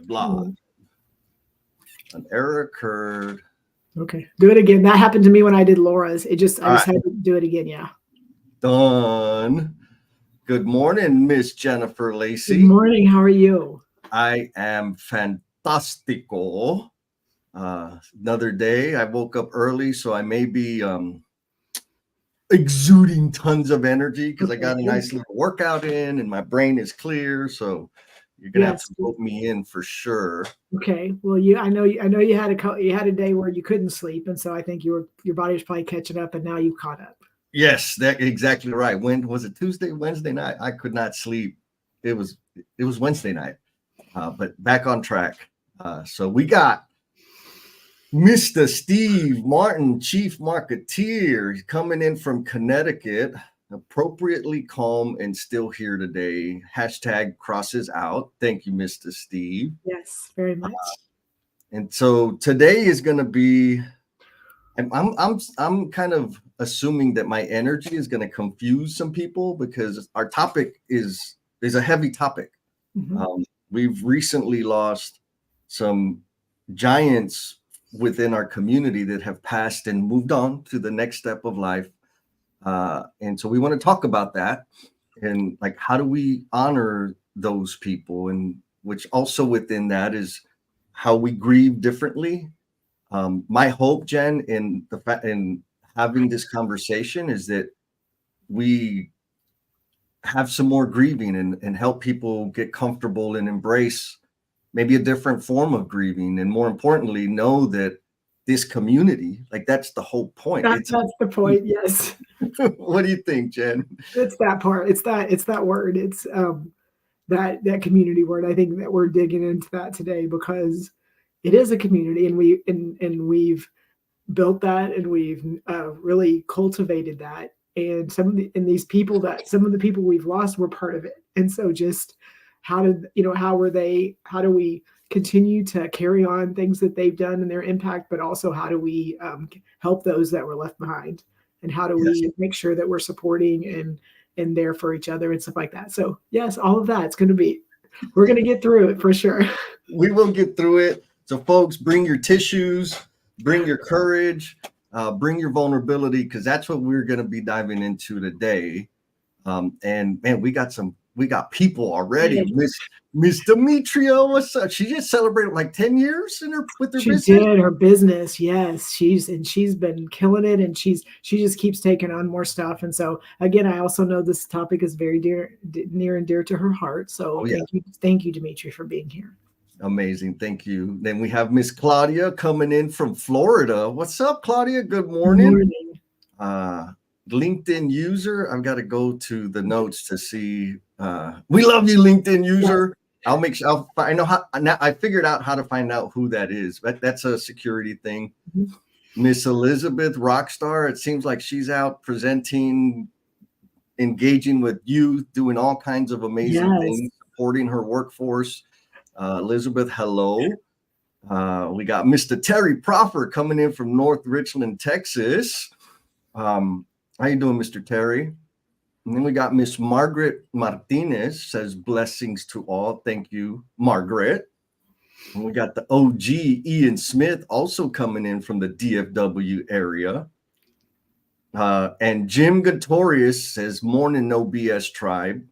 Blog. An error occurred. Okay, do it again. That happened to me when I did Laura's. I just right. had to do it again. Yeah. Done. Good morning, Miss Jennifer Lacey. Good morning. How are you? I am fantastico. Another day. I woke up early, so I may be exuding tons of energy because I got a nice little workout in, and my brain is clear. So you're gonna have to vote me in for sure. Okay. Well, I know you had a day where you couldn't sleep, and so I think your body was probably catching up, and now you caught up. Yes, that's exactly right. When was it? Tuesday, Wednesday night? I could not sleep. It was Wednesday night, but back on track. So we got Mr. Steve Martin, Chief Marketeer, coming in from Connecticut, appropriately calm and still here today. Hashtag crosses out. Thank you, Mr. Steve. Yes, very much. And so today is going to be. I'm kind of assuming that my energy is going to confuse some people because our topic is a heavy topic. Mm-hmm. We've recently lost some giants within our community that have passed and moved on to the next step of life. And so we want to talk about that and like, how do we honor those people? And which also within that is how we grieve differently. My hope, Jen, in having this conversation is that we have some more grieving and help people get comfortable and embrace maybe a different form of grieving. And more importantly, know that this community, like that's the whole point. That's the point. Yes. What do you think, Jen? It's that part. It's that word. It's that community word. I think that we're digging into that today because it is a community, and we've built that, and we've really cultivated that. And some of the people we've lost were part of it. And so just how do we continue to carry on things that they've done and their impact, but also how do we help those that were left behind, and how do we make sure that we're supporting and there for each other and stuff like that. So yes, all of that. We're going to get through it for sure. We will get through it. So folks, bring your tissues, bring your courage, bring your vulnerability, because that's what we're going to be diving into today. And man, we got people already. Miss Demetria, what's up? She just celebrated like 10 years with her business. She did her business, yes. She's been killing it, and she just keeps taking on more stuff. And so again, I also know this topic is very near and dear to her heart. So thank you, Demetria, for being here. Amazing. Thank you. Then we have Miss Claudia coming in from Florida. What's up, Claudia? Good morning. Good morning. LinkedIn user. I've got to go to the notes to see. We love you, LinkedIn user. Yeah. I'll make sure. I know how. Now I figured out how to find out who that is. But that's a security thing. Miss Elizabeth Rockstar. It seems like she's out presenting, engaging with youth, doing all kinds of amazing things, supporting her workforce. Elizabeth, hello. We got Mr. Terry Proffer coming in from North Richland, Texas. How you doing, Mr. Terry? And then we got Miss Margaret Martinez, says blessings to all. Thank you, Margaret. And we got the OG Ian Smith also coming in from the DFW area. And Jim Gatorius says morning, no BS tribe.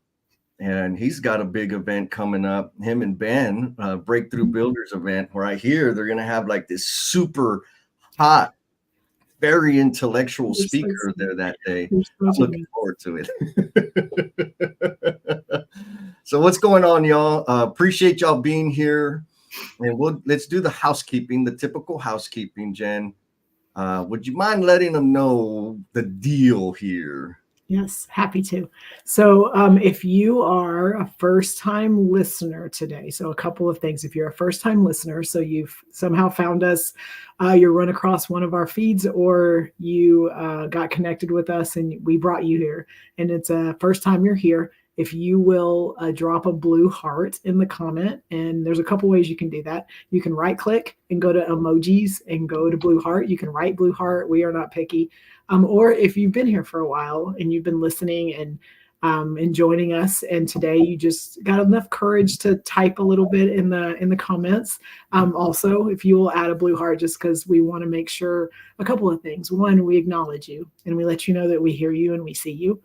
And he's got a big event coming up. Him and Ben, Breakthrough Builders event, where I hear they're going to have like this super hot, very intellectual speaker there that day. I'm looking forward to it. So what's going on, y'all? Appreciate y'all being here. And let's do the housekeeping, the typical housekeeping, Jen. Would you mind letting them know the deal here? Yes, happy to. So if you are a first-time listener today, so a couple of things. If you're a first-time listener, so you've somehow found us, you're run across one of our feeds, or you got connected with us and we brought you here, and it's a first time you're here, if you will drop a blue heart in the comment, and there's a couple ways you can do that. You can right-click and go to emojis and go to blue heart. You can write blue heart. We are not picky. Or if you've been here for a while and you've been listening and and joining us. And today you just got enough courage to type a little bit in the comments. Also, if you will add a blue heart, just because we want to make sure a couple of things. One, we acknowledge you and we let you know that we hear you and we see you.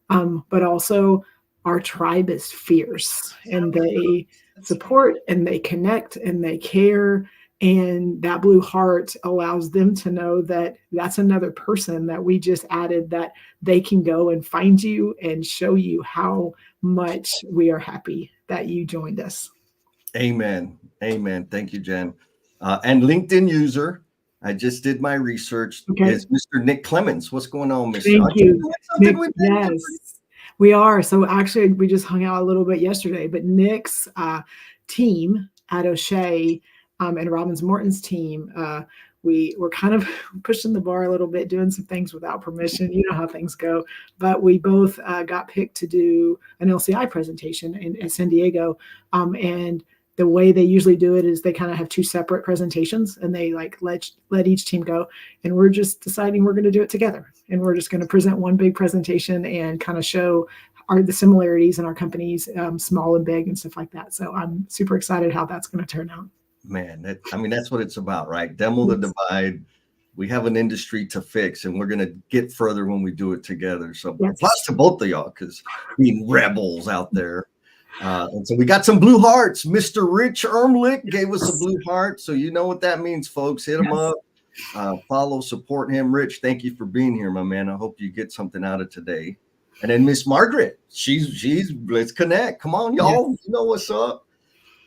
But also, our tribe is fierce and they support and they connect and they care. And that blue heart allows them to know that that's another person that we just added, that they can go and find you and show you how much we are happy that you joined us. Amen. Amen. Thank you, Jen. And LinkedIn user, I just did my research. Okay. Is Mr. Nick Clemens. What's going on, Mr. Thank you. Nick, yes, we are. So actually, we just hung out a little bit yesterday, but Nick's team at O'Shea and Robbins Morton's team, we were kind of pushing the bar a little bit, doing some things without permission. You know how things go. But we both got picked to do an LCI presentation in San Diego. And the way they usually do it is they kind of have two separate presentations and they like let each team go. And we're just deciding we're going to do it together. And we're just going to present one big presentation and kind of show the similarities in our companies, small and big and stuff like that. So I'm super excited how that's going to turn out. Man, that's what it's about, right? Demo the divide. We have an industry to fix, and we're going to get further when we do it together. So plus to both of y'all, because being rebels out there. And so we got some blue hearts. Mr. Rich Ermlich gave us a blue heart. So you know what that means, folks. Hit him up, follow, support him. Rich, thank you for being here, my man. I hope you get something out of today. And then Miss Margaret, she's let's connect. Come on, y'all. You know what's up.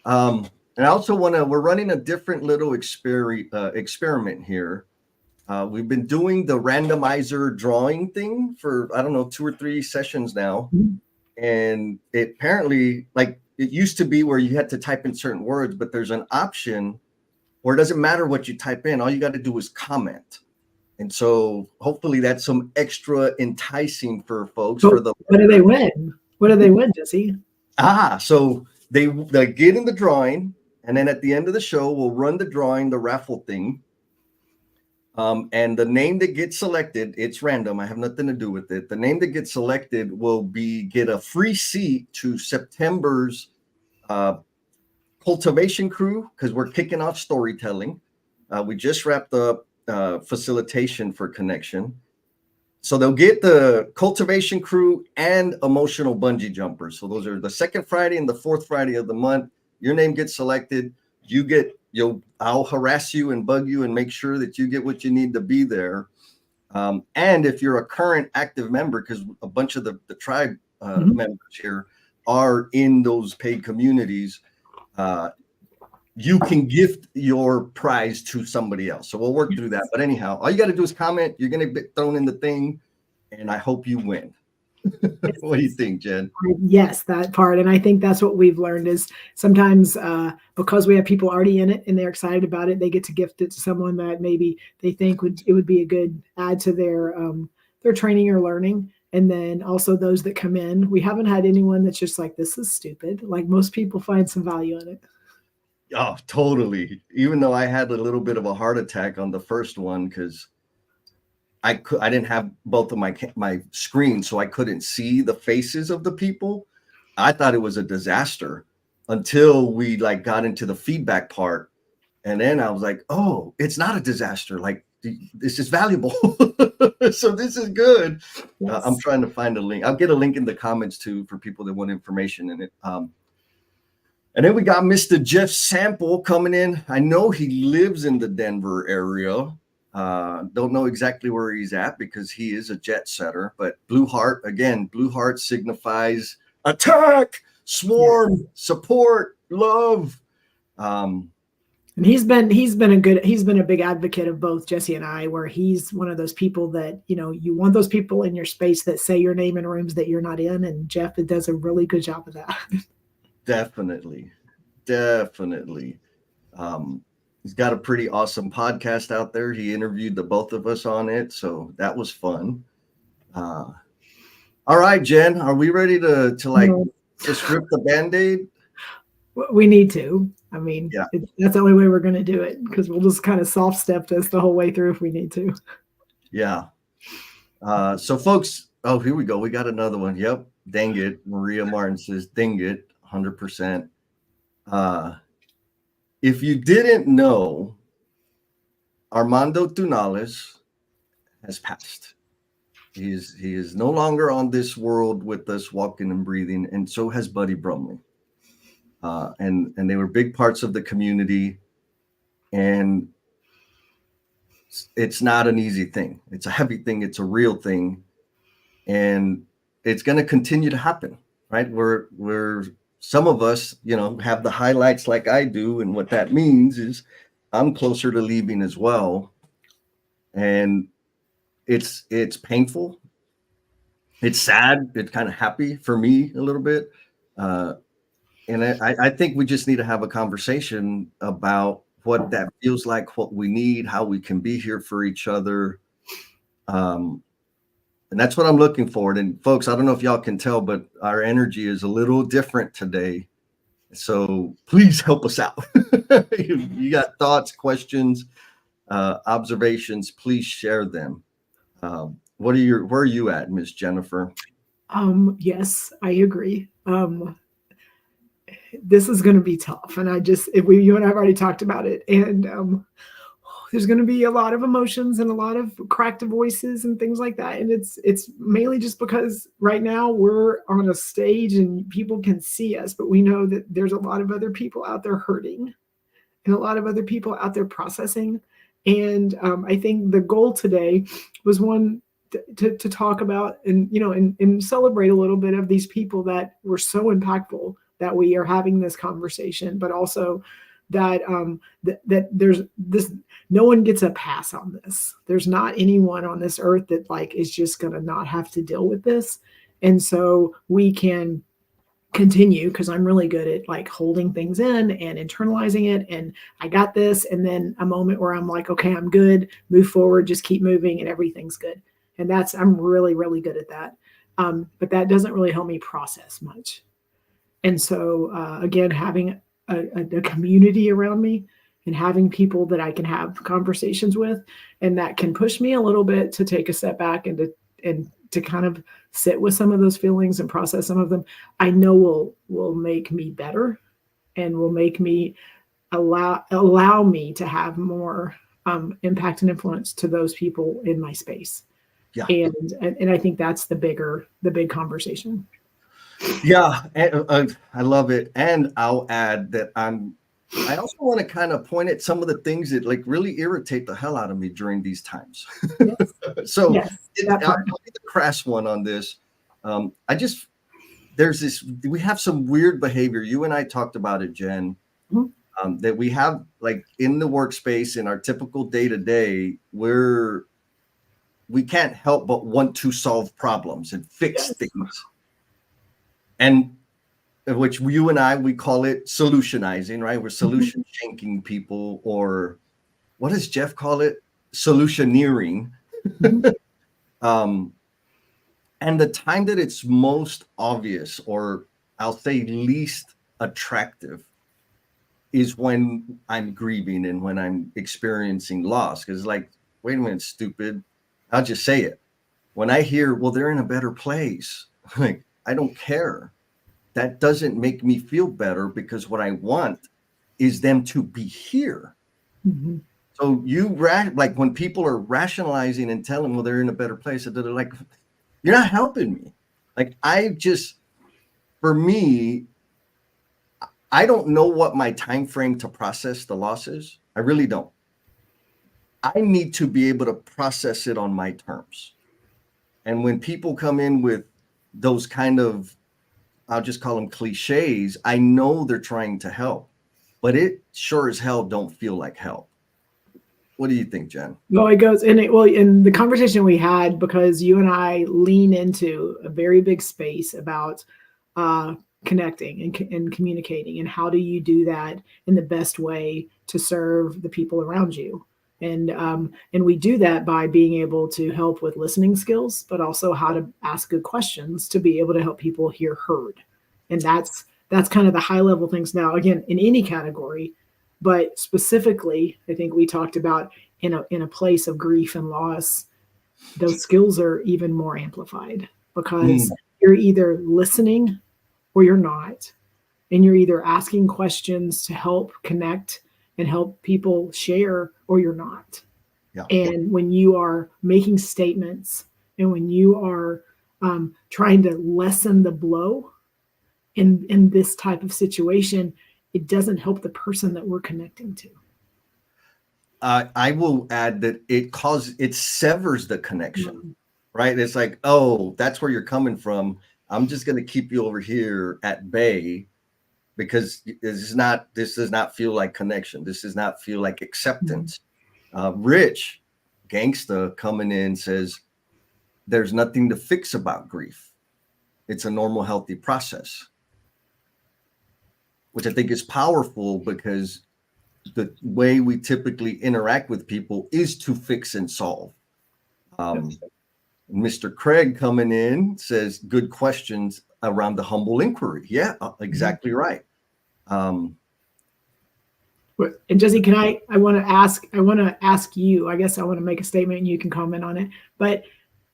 And I also we're running a different little experiment here. We've been doing the randomizer drawing thing for, I don't know, 2 or 3 sessions now. Mm-hmm. And it apparently, like it used to be where you had to type in certain words, but there's an option where it doesn't matter what you type in. All you got to do is comment. And so hopefully that's some extra enticing for folks. So what do they win? What do they win, Jesse? So they get in the drawing. And then at the end of the show, we'll run the drawing, the raffle thing. And the name that gets selected, it's random. I have nothing to do with it. The name that gets selected will get a free seat to September's cultivation crew, because we're kicking off storytelling. We just wrapped up facilitation for connection. So they'll get the cultivation crew and emotional bungee jumpers. So those are the second Friday and the fourth Friday of the month. Your name gets selected. I'll harass you and bug you and make sure that you get what you need to be there. And if you're a current active member, because a bunch of the tribe members here are in those paid communities, you can gift your prize to somebody else. So we'll work through that. But anyhow, all you got to do is comment. You're going to get thrown in the thing, and I hope you win. What do you think, Jen? Yes, that part. And I think that's what we've learned is sometimes because we have people already in it and they're excited about it, they get to gift it to someone that maybe they think it would be a good add to their training or learning. And then also those that come in, we haven't had anyone that's just like, this is stupid. Like most people find some value in it. Oh, totally. Even though I had a little bit of a heart attack on the first one, because I didn't have both of my screens, so I couldn't see the faces of the people. I thought it was a disaster until we got into the feedback part. And then I was like, oh, it's not a disaster. Like, this is valuable. So this is good. Yes. I'm trying to find a link. I'll get a link in the comments too for people that want information in it. And then we got Mr. Jeff Sample coming in. I know he lives in the Denver area. Don't know exactly where he's at because he is a jet setter, but Blue Heart, again, Blue Heart signifies attack, swarm, support, love. And he's been a big advocate of both Jesse and I, where he's one of those people that, you want those people in your space that say your name in rooms that you're not in. And Jeff does a really good job of that. Definitely. He's got a pretty awesome podcast out there. He interviewed the both of us on it, so that was fun. All right, Jen, are we ready to just rip the Band-Aid? We need to. I mean, that's the only way we're going to do it, because we'll just kind of soft step this the whole way through if we need to. Yeah. So folks, here we go. We got another one. Yep. Dang it. Maria Martin says, ding it, 100%. If you didn't know, Armando Tunales has passed. He is no longer on this world with us, walking and breathing, and so has Buddy Brumley. And they were big parts of the community, and it's not an easy thing. It's a heavy thing. It's a real thing, and it's going to continue to happen, right? We're some of us, have the highlights like I do, and what that means is I'm closer to leaving as well, and it's painful. It's sad. It's kind of happy for me a little bit. And I think we just need to have a conversation about what that feels like, what we need, how we can be here for each other. And that's what I'm looking forward. And folks, I don't know if y'all can tell, but our energy is a little different today. So please help us out. You got thoughts, questions, observations, please share them. Where are you at, Miss Jennifer? Yes, I agree. This is going to be tough. And you and I have already talked about it. And there's going to be a lot of emotions and a lot of cracked voices and things like that. And it's mainly just because right now we're on a stage and people can see us, but we know that there's a lot of other people out there hurting and a lot of other people out there processing. And I think the goal today was one to talk about and celebrate a little bit of these people that were so impactful that we are having this conversation, but also that that there's this, no one gets a pass on this. There's not anyone on this earth that is just going to not have to deal with this. And so we can continue, because I'm really good at holding things in and internalizing it. And I got this. And then a moment where I'm like, okay, I'm good, move forward, just keep moving and everything's good. And I'm really, really good at that. But that doesn't really help me process much. And so, again, having a community around me and having people that I can have conversations with, and that can push me a little bit to take a step back and to kind of sit with some of those feelings and process some of them, I know will make me better and will make me allow me to have more impact and influence to those people in my space. Yeah. And I think that's the big conversation. Yeah, I love it. And I'll add that I also want to kind of point at some of the things that really irritate the hell out of me during these times. Yes. So yes, I'll be the crass one on this. We have some weird behavior. You and I talked about it, Jen, that we have in the workspace, in our typical day-to-day, where we can't help but want to solve problems and fix things. And which you and we call it solutionizing, right? We're solution shanking people, or what does Jeff call it? Solutioneering. And the time that it's most obvious, or I'll say least attractive, is when I'm grieving and when I'm experiencing loss. Because wait a minute, stupid. I'll just say it. When I hear, well, they're in a better place, I don't care. That doesn't make me feel better, because what I want is them to be here. Mm-hmm. So when people are rationalizing and telling, well, they're in a better place, they're like, you're not helping me. For me, I don't know what my time frame to process the loss is. I really don't. I need to be able to process it on my terms. And when people come in with those kind of, I'll just call them cliches, I know they're trying to help, but it sure as hell don't feel like help. What do you think, Jen? Well, it goes in the conversation we had, because you and I lean into a very big space about connecting and communicating, and how do you do that in the best way to serve the people around you. And we do that by being able to help with listening skills, but also how to ask good questions to be able to help people hear heard. And that's kind of the high level things. Now, again, in any category, but specifically, I think we talked about in a place of grief and loss, those skills are even more amplified, because you're either listening or you're not. And you're either asking questions to help connect and help people share, or you're not. Yeah. And when you are making statements and when you are trying to lessen the blow in this type of situation, it doesn't help the person that we're connecting to. I will add that it severs the connection, right? It's like, oh, that's where you're coming from. I'm just going to keep you over here at bay because this does not feel like connection. This does not feel like acceptance. Rich Gangsta coming in says, there's nothing to fix about grief. It's a normal, healthy process, which I think is powerful because the way we typically interact with people is to fix and solve. Mr. Craig coming in says, good questions around the humble inquiry. Yeah, exactly right. And Jesse, I want to ask you, I guess I want to make a statement and you can comment on it. But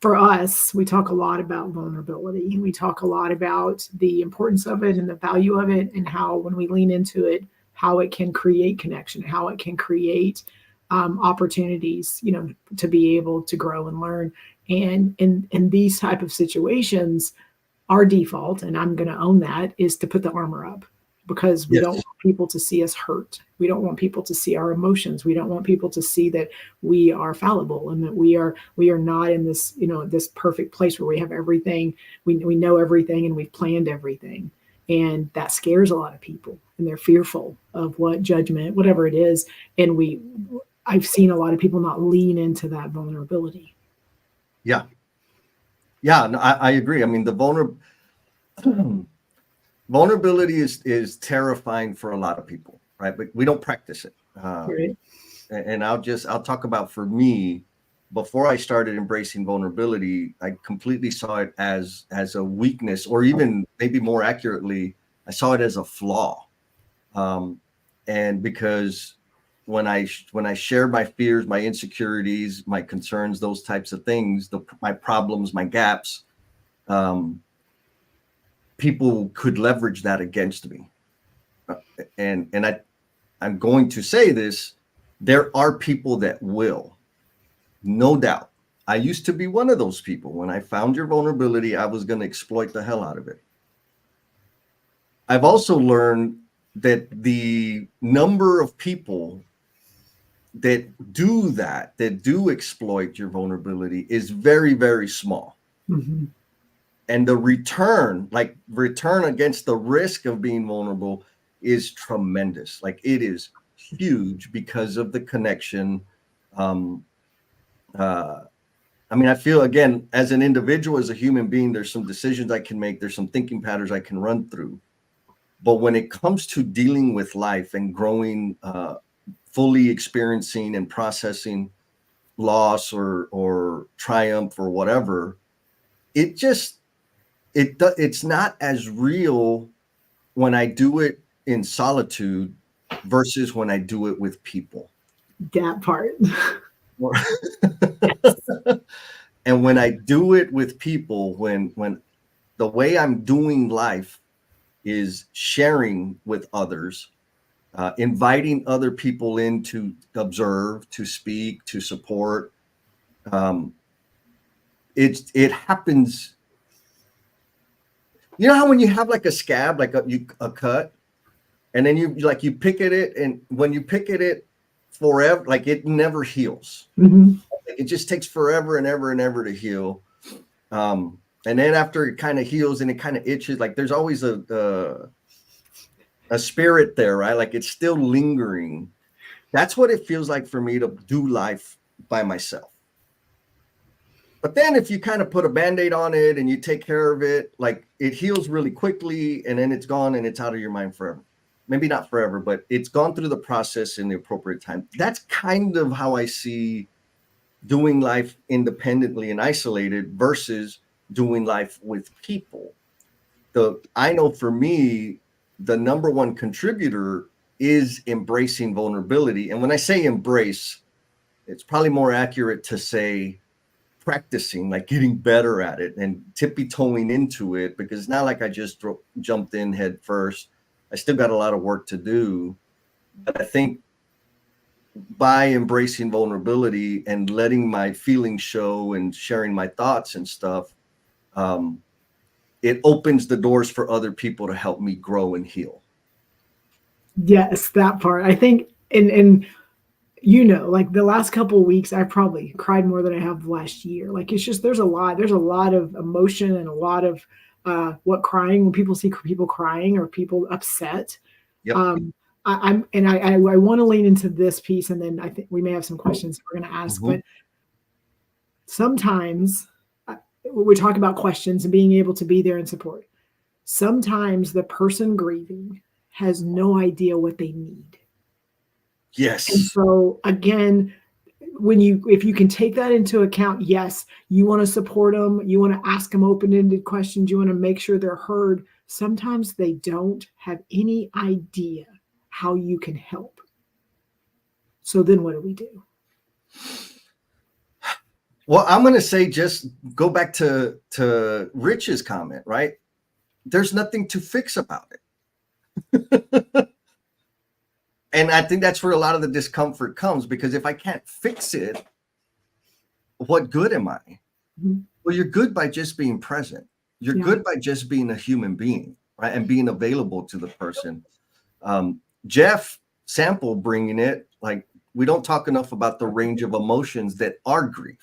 for us, we talk a lot about vulnerability. We talk a lot about the importance of it and the value of it, and how when we lean into it, how it can create connection, how it can create opportunities, to be able to grow and learn. And in these type of situations, our default, and I'm going to own that, is to put the armor up, because we don't want people to see us hurt. We don't want people to see our emotions. We don't want people to see that we are fallible and that we are not in this, this perfect place where we have everything. We know everything and we've planned everything. And that scares a lot of people, and they're fearful of what judgment, whatever it is. And I've seen a lot of people not lean into that vulnerability. Yeah. Yeah, no, I agree. I mean, the vulnerability is terrifying for a lot of people, right? But we don't practice it. Right. And I'll talk about, for me, before I started embracing vulnerability, I completely saw it as a weakness, or even maybe more accurately, I saw it as a flaw. And because when I share my fears, my insecurities, my concerns, those types of things, my problems, my gaps, people could leverage that against me. And I'm going to say this, there are people that will, no doubt. I used to be one of those people. When I found your vulnerability, I was going to exploit the hell out of it. I've also learned that the number of people that do exploit your vulnerability is very, very small. Mm-hmm. And the return against the risk of being vulnerable is tremendous. Like, it is huge because of the connection. I mean, I feel, again, as an individual, as a human being, there's some decisions I can make. There's some thinking patterns I can run through. But when it comes to dealing with life and growing, fully experiencing and processing loss or triumph or whatever, it's not as real when I do it in solitude versus when I do it with people. That part. And when I do it with people, when the way I'm doing life is sharing with others, inviting other people in to observe, to speak, to support, it happens. You know how when you have like a scab, like a cut, and then you pick at it, and when you pick at it forever, like, it never heals. Mm-hmm. It just takes forever and ever and ever to heal. And then after it kind of heals and it kind of itches, like, there's always a spirit there, right? Like, it's still lingering. That's what it feels like for me to do life by myself. But then if you kind of put a Band-Aid on it and you take care of it, like, it heals really quickly, and then it's gone and it's out of your mind forever. Maybe not forever, but it's gone through the process in the appropriate time. That's kind of how I see doing life independently and isolated versus doing life with people. I know for me, the number one contributor is embracing vulnerability. And when I say embrace, it's probably more accurate to say practicing, like getting better at it and tippy-toeing into it, because it's not like I just jumped in head first. I still got a lot of work to do. But I think by embracing vulnerability and letting my feelings show and sharing my thoughts and stuff, it opens the doors for other people to help me grow and heal. Yes, that part. I think, and like the last couple of weeks, I've probably cried more than I have last year. Like it's just there's a lot of emotion and a lot of crying, when people see people crying or people upset. Yep. I want to lean into this piece, and then I think we may have some questions we're going to ask. Mm-hmm. But sometimes we talk about questions and being able to be there and support. Sometimes the person grieving has no idea what they need. Yes. And so again, if you can take that into account, yes, you want to support them, you want to ask them open-ended questions, you want to make sure they're heard. Sometimes they don't have any idea how you can help. So then what do we do? Well, I'm going to say, just go back to Rich's comment, right? There's nothing to fix about it. And I think that's where a lot of the discomfort comes, because if I can't fix it, what good am I? Mm-hmm. Well, you're good by just being present. You're good by just being a human being, right? And being available to the person. Jeff Sample bringing it, like, we don't talk enough about the range of emotions that are grief.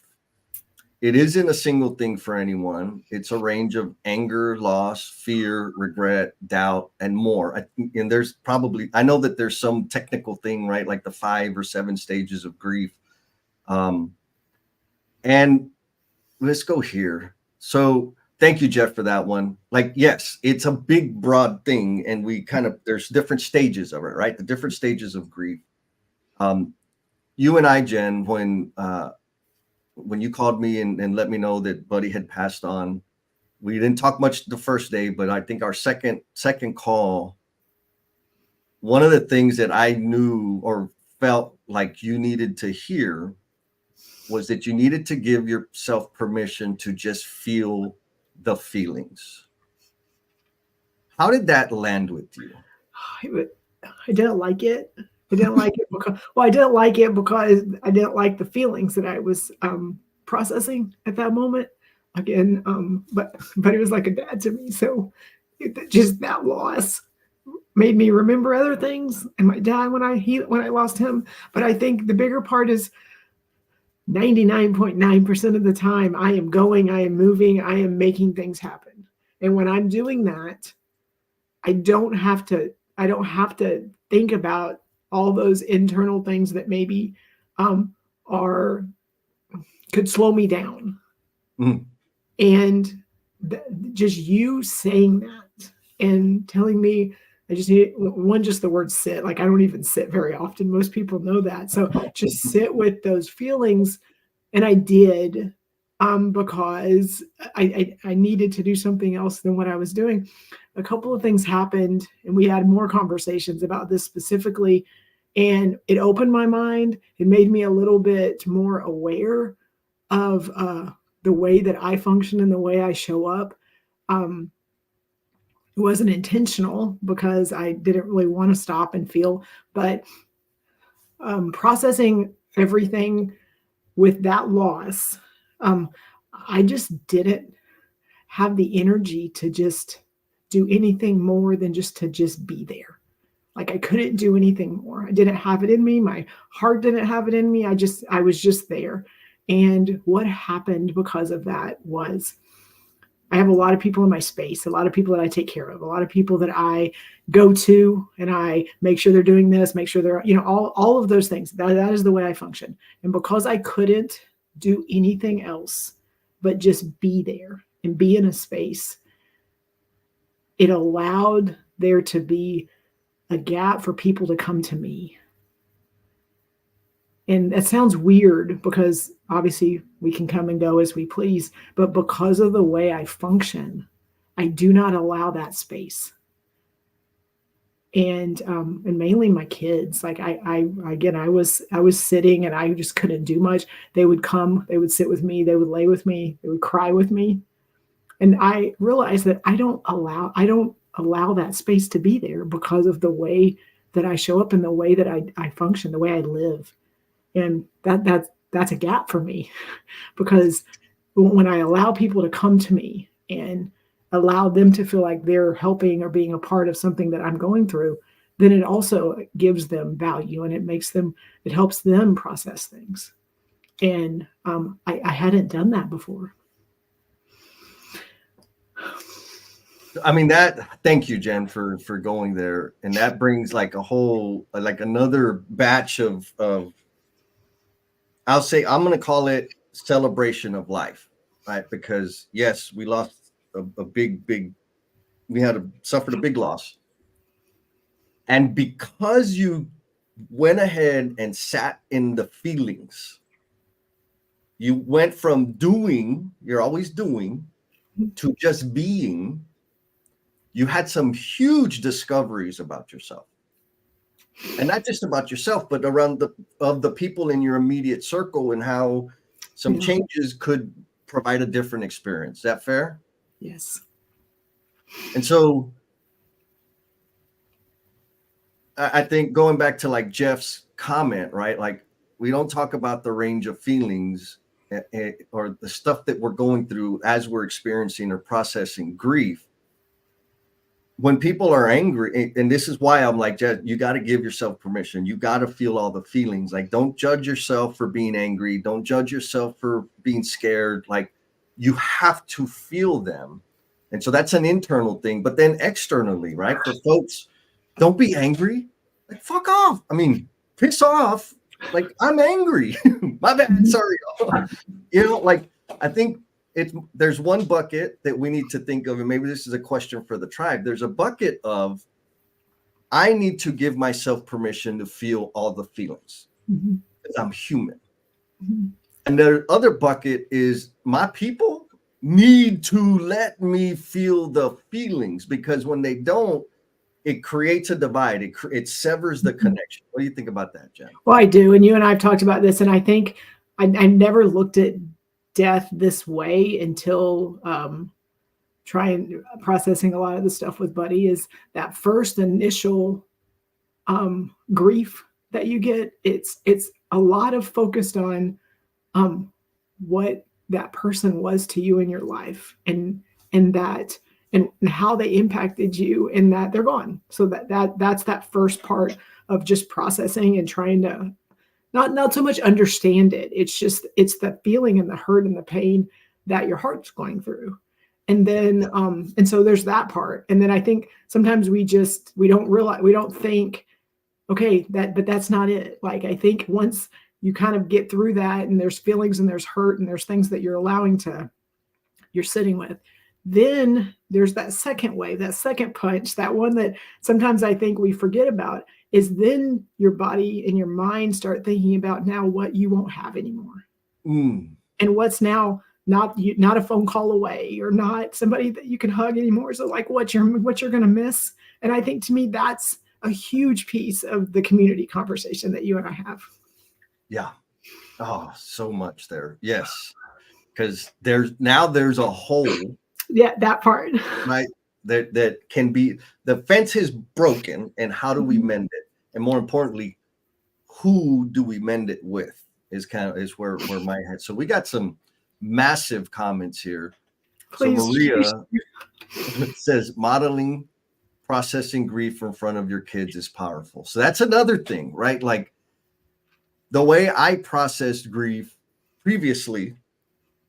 It isn't a single thing for anyone. It's a range of anger, loss, fear, regret, doubt, and more. And there's probably, I know that there's some technical thing, right? Like the 5 or 7 stages of grief. And let's go here. So thank you, Jeff, for that one. Like, yes, it's a big, broad thing. And there's different stages of it, right? The different stages of grief. You and I, Jen, when you called me and let me know that Buddy had passed on, we didn't talk much the first day, but I think our second call, one of the things that I knew or felt like you needed to hear was that you needed to give yourself permission to just feel the feelings. How did that land with you? I didn't like it. I didn't like it because I didn't like the feelings that I was processing at that moment. Again, but it was like a dad to me. So just that loss made me remember other things, and my dad when I lost him. But I think the bigger part is 99.9% of the time I am going, I am moving, I am making things happen. And when I'm doing that, I don't have to think about all those internal things that maybe could slow me down. Mm. And just you saying that and telling me, I just need just the word sit. Like, I don't even sit very often. Most people know that. So just sit with those feelings. And I did, because I needed to do something else than what I was doing. A couple of things happened, and we had more conversations about this specifically. And it opened my mind. It made me a little bit more aware of the way that I function and the way I show up. It wasn't intentional because I didn't really want to stop and feel, but processing everything with that loss, I just didn't have the energy to just do anything more than just to be there. Like, I couldn't do anything more. I didn't have it in me. My heart didn't have it in me. I was just there. And what happened because of that was, I have a lot of people in my space, a lot of people that I take care of, a lot of people that I go to, and I make sure they're doing this, make sure they're, all of those things. That is the way I function. And because I couldn't do anything else but just be there and be in a space, it allowed there to be a gap for people to come to me. And that sounds weird because obviously we can come and go as we please, but because of the way I function, I do not allow that space. and mainly my kids. Like I was sitting and I just couldn't do much. They would come, they would sit with me, they would lay with me, they would cry with me. And I realized that I don't allow that space to be there because of the way that I show up and the way that I function, the way I live. And that's a gap for me because when I allow people to come to me and allow them to feel like they're helping or being a part of something that I'm going through, then it also gives them value and it helps them process things. And I hadn't done that before. I mean, thank you, Jen, for going there. And that brings like another batch of I'll say, I'm going to call it celebration of life, right? Because yes, we lost a big, we suffered a big loss. And because you went ahead and sat in the feelings, you went from doing, you're always doing, to just being. You had some huge discoveries about yourself. And not just about yourself, but around the people in your immediate circle and how some changes could provide a different experience. Is that fair? Yes. And so I think going back to like Jeff's comment, right? Like we don't talk about the range of feelings or the stuff that we're going through as we're experiencing or processing grief. When people are angry, and this is why I'm like, Jed, you got to give yourself permission. You got to feel all the feelings. Like, don't judge yourself for being angry. Don't judge yourself for being scared. Like, you have to feel them. And so that's an internal thing. But then externally, right? For folks, don't be angry. Like, fuck off. I mean, piss off. Like, I'm angry. My bad. Sorry. Like, I think there's one bucket that we need to think of, and maybe this is a question for the tribe. There's a bucket of I need to give myself permission to feel all the feelings because I'm human. And the other bucket is my people need to let me feel the feelings, because when they don't, it creates a divide. It severs the connection. What do you think about that, Jen? Well, I do. And you and I have talked about this, and I think I never looked at death this way until processing a lot of the stuff with Buddy. Is that first initial grief that you get, it's a lot of focused on what that person was to you in your life and how they impacted you, and that they're gone. So that's that first part of just processing and trying to not so much understand it. It's the feeling and the hurt and the pain that your heart's going through. And then, and so there's that part. And then I think sometimes we don't think, okay, but that's not it. Like, I think once you kind of get through that and there's feelings and there's hurt and there's things that you're sitting with, then there's that second wave, that second punch, that one that sometimes I think we forget about, is then your body and your mind start thinking about now what you won't have anymore. And what's now not a phone call away, or not somebody that you can hug anymore. So like what you're going to miss. And I think to me, that's a huge piece of the community conversation that you and I have. Yeah. Oh, so much there. Yes. Because there's a hole. Yeah, that part. Right. That can be, the fence is broken, and how do we mend it? And more importantly, who do we mend it with is where my head. So we got some massive comments here. Please. So Maria says modeling processing grief in front of your kids is powerful. So that's another thing, right? Like the way I processed grief previously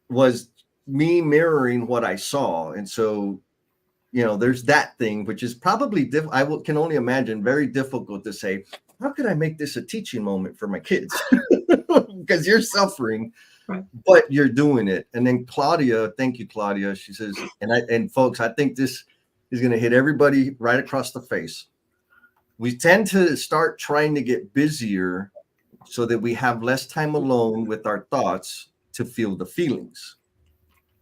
was me mirroring what I saw. And so, there's that thing, which is probably can only imagine very difficult to say, how could I make this a teaching moment for my kids? Because you're suffering, right, but you're doing it. And then Claudia, thank you, Claudia. She says, and folks, I think this is going to hit everybody right across the face. We tend to start trying to get busier so that we have less time alone with our thoughts to feel the feelings.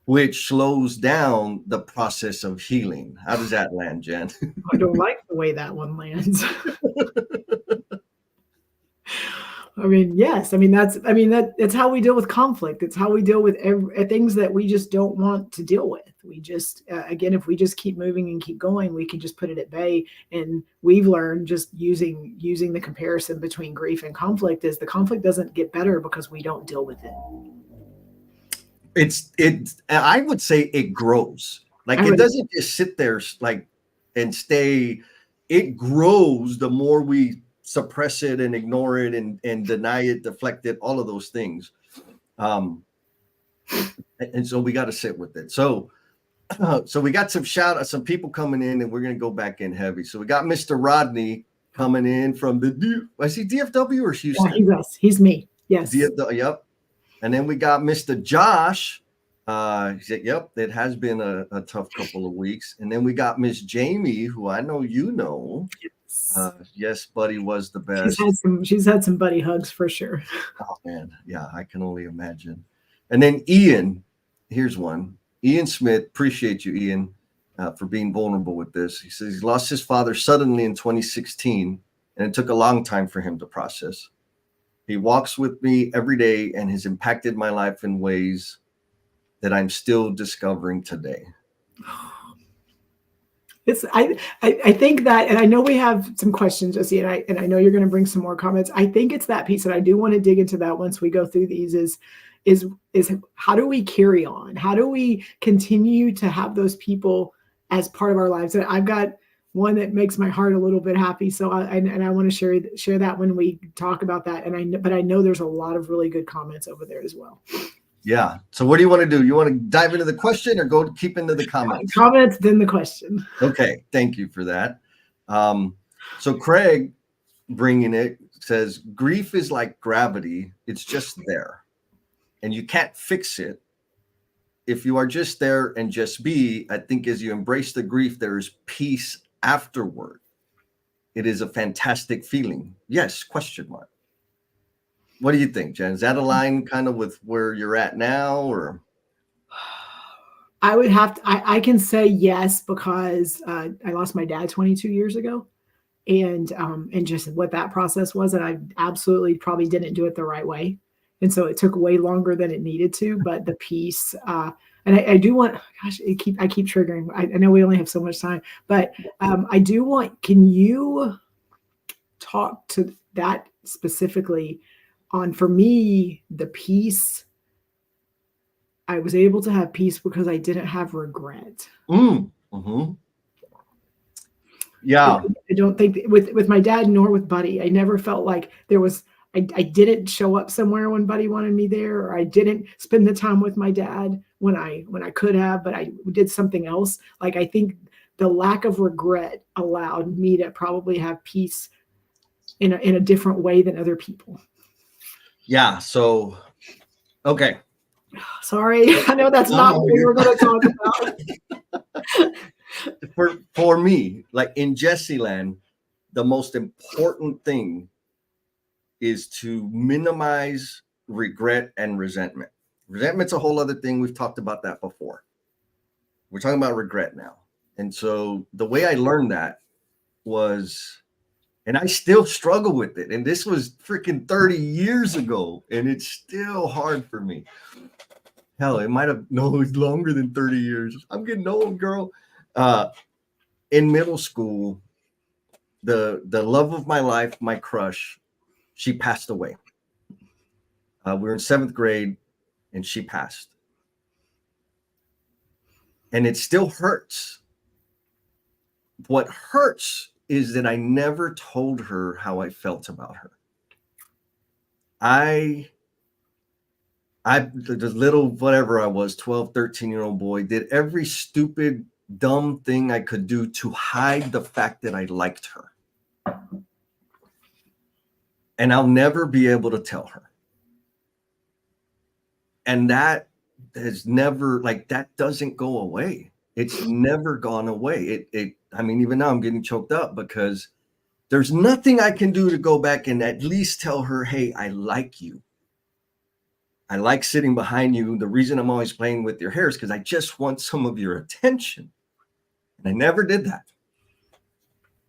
which slows down the process of healing. How does that land, Jen? I don't like the way that one lands. I mean, yes. I mean, that's how we deal with conflict. It's how we deal with things that we just don't want to deal with. We just, again, if we just keep moving and keep going, we can just put it at bay. And we've learned just using the comparison between grief and conflict is the conflict doesn't get better because we don't deal with it. I would say it grows. Like it doesn't just sit there like and stay. It grows the more we suppress it and ignore it and deny it, deflect it, all of those things. And so we got to sit with it. So we got some people coming in, and we're going to go back in heavy. So we got Mr. Rodney coming in from is he DFW or Houston? Yeah, he's me. Yes. DFW, yep. And then we got Mr. Josh. He said, yep, it has been a tough couple of weeks. And then we got Miss Jamie, who I know you know. Yes, buddy was the best. She's had some buddy hugs for sure. Oh man, yeah, I can only imagine. And then Ian, here's one. Ian Smith, appreciate you, Ian, for being vulnerable with this. He says he lost his father suddenly in 2016, and it took a long time for him to process. He walks with me every day and has impacted my life in ways that I'm still discovering today. I think that, and I know we have some questions, Jesse, and I know you're going to bring some more comments. I think it's that piece that I do want to dig into that once we go through these is how do we carry on? How do we continue to have those people as part of our lives? And I've got one that makes my heart a little bit happy. So I want to share that when we talk about that. But I know there's a lot of really good comments over there as well. Yeah. So what do you want to do? You want to dive into the question or keep into the comments? Comments, then the question. Okay. Thank you for that. So Craig bringing it says, grief is like gravity. It's just there and you can't fix it. If you are just there and just be, I think as you embrace the grief, there is peace afterward. It is a fantastic feeling. Yes. Question mark. What do you think, Jen? Is that align kind of with where you're at now, or? I would have to, I can say yes, because I lost my dad 22 years ago, and just what that process was. And I absolutely probably didn't do it the right way. And so it took way longer than it needed to, but the piece, and I do want, gosh, I keep triggering. I know we only have so much time, but I do want, can you talk to that specifically on, for me, the peace? I was able to have peace because I didn't have regret. Mm-hmm. Yeah. I don't think with my dad nor with Buddy, I never felt like there was, I didn't show up somewhere when Buddy wanted me there, or I didn't spend the time with my dad when I could have, but I did something else. Like, I think the lack of regret allowed me to probably have peace in a different way than other people. Yeah. So, okay. Sorry, I know that's not what we were going to talk about. For me, like in Jesse Land, the most important thing is to minimize regret and resentment. Resentment's a whole other thing. We've talked about that before. We're talking about regret now. And so the way I learned that was, and I still struggle with it. And this was freaking 30 years ago, and it's still hard for me. Hell, it might have, no, it's longer than 30 years. I'm getting old, girl. In middle school, the love of my life, my crush, she passed away. We were in 7th grade and she passed. And it still hurts. What hurts is that I never told her how I felt about her. The little, whatever I was, 12, 13-year-old boy, did every stupid, dumb thing I could do to hide the fact that I liked her. And I'll never be able to tell her. And that has never, like, that doesn't go away. It's never gone away. I mean, even now I'm getting choked up because there's nothing I can do to go back and at least tell her, hey, I like you. I like sitting behind you. The reason I'm always playing with your hair is because I just want some of your attention. And I never did that.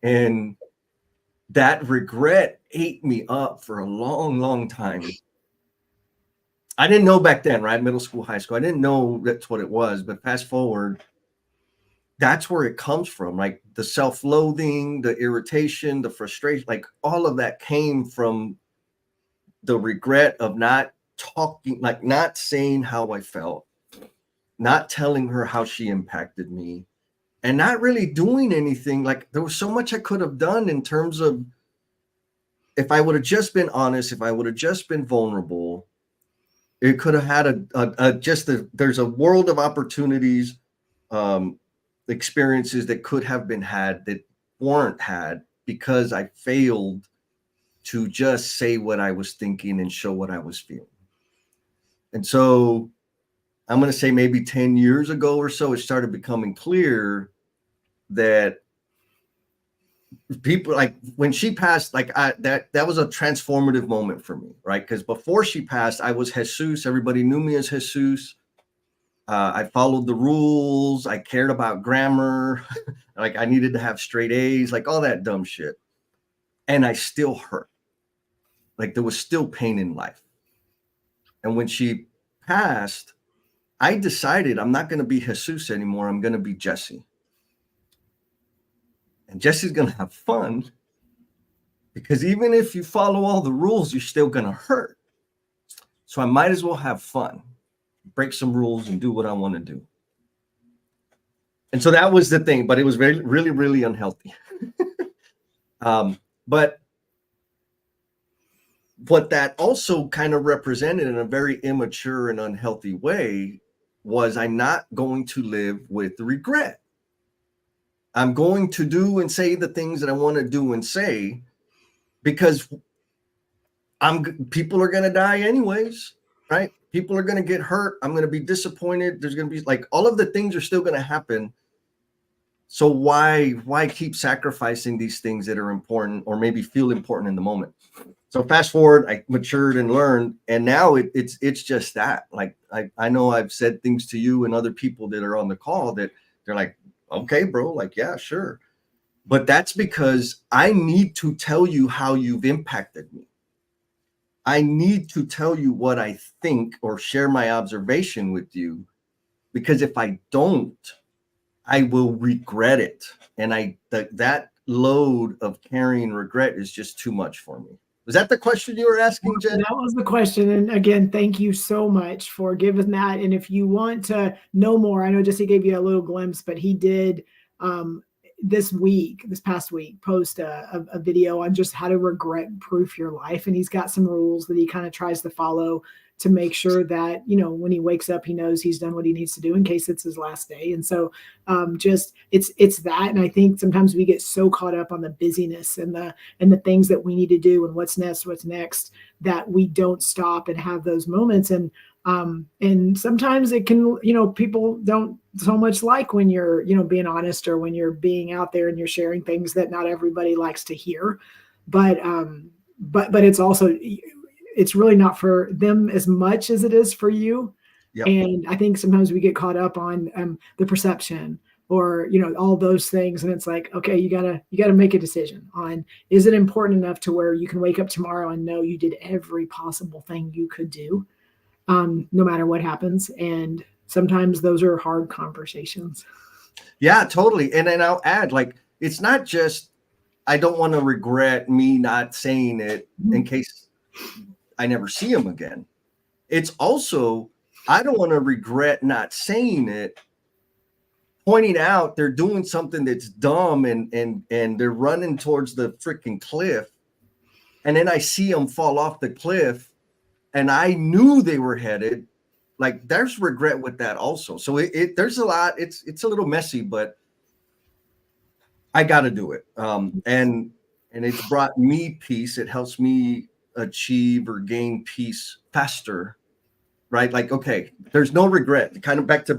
And that regret ate me up for a long, long time. I didn't know back then, right? Middle school, high school. I didn't know that's what it was. But fast forward, that's where it comes from. Like the self-loathing, the irritation, the frustration, like all of that came from the regret of not talking, like not saying how I felt, not telling her how she impacted me, and not really doing anything. Like there was so much I could have done in terms of if I would have just been honest, if I would have just been vulnerable, it could have had there's a world of opportunities, experiences that could have been had that weren't had because I failed to just say what I was thinking and show what I was feeling. And so I'm going to say maybe 10 years ago or so, it started becoming clear that people, like when she passed, like that was a transformative moment for me, right? Because before she passed, I was Jesus. Everybody knew me as Jesus. I followed the rules. I cared about grammar. Like I needed to have straight A's, like all that dumb shit. And I still hurt. Like there was still pain in life. And when she passed, I decided I'm not going to be Jesus anymore. I'm going to be Jesse. And Jesse's going to have fun because even if you follow all the rules, you're still going to hurt. So I might as well have fun, break some rules and do what I want to do. And so that was the thing, but it was really, really unhealthy. But what that also kind of represented in a very immature and unhealthy way was I'm not going to live with regret. I'm going to do and say the things that I want to do and say because people are going to die anyways, right? People are going to get hurt. I'm going to be disappointed. There's going to be like all of the things are still going to happen. So why keep sacrificing these things that are important or maybe feel important in the moment? So fast forward, I matured and learned, and now it's just that. Like I know I've said things to you and other people that are on the call that they're like, okay, bro, like, yeah, sure. But that's because I need to tell you how you've impacted me. I need to tell you what I think or share my observation with you, because if I don't, I will regret it. And that load of carrying regret is just too much for me. Was that the question you were asking, Jen? That was the question. And again, thank you so much for giving that. And if you want to know more, I know Jesse gave you a little glimpse, but he did this past week, post a video on just how to regret proof your life. And he's got some rules that he kind of tries to follow to make sure that, you know, when he wakes up, he knows he's done what he needs to do in case it's his last day. And so it's that. And I think sometimes we get so caught up on the busyness and the things that we need to do and what's next, that we don't stop and have those moments. And sometimes it can, you know, people don't so much like when you're, you know, being honest or when you're being out there and you're sharing things that not everybody likes to hear. But it's also, it's really not for them as much as it is for you. Yep. And I think sometimes we get caught up on the perception or, you know, all those things. And it's like, okay, you gotta make a decision on, is it important enough to where you can wake up tomorrow and know you did every possible thing you could do, no matter what happens. And sometimes those are hard conversations. Yeah, totally. And then I'll add, like, it's not just, I don't want to regret me not saying it in case I never see him again. It's also, I don't want to regret not saying it, pointing out they're doing something that's dumb and they're running towards the freaking cliff. And then I see them fall off the cliff and I knew they were headed. Like there's regret with that also. So there's a lot, it's a little messy, but I got to do it. And it's brought me peace. It helps me achieve or gain peace faster, right? Like, okay, there's no regret. Kind of back to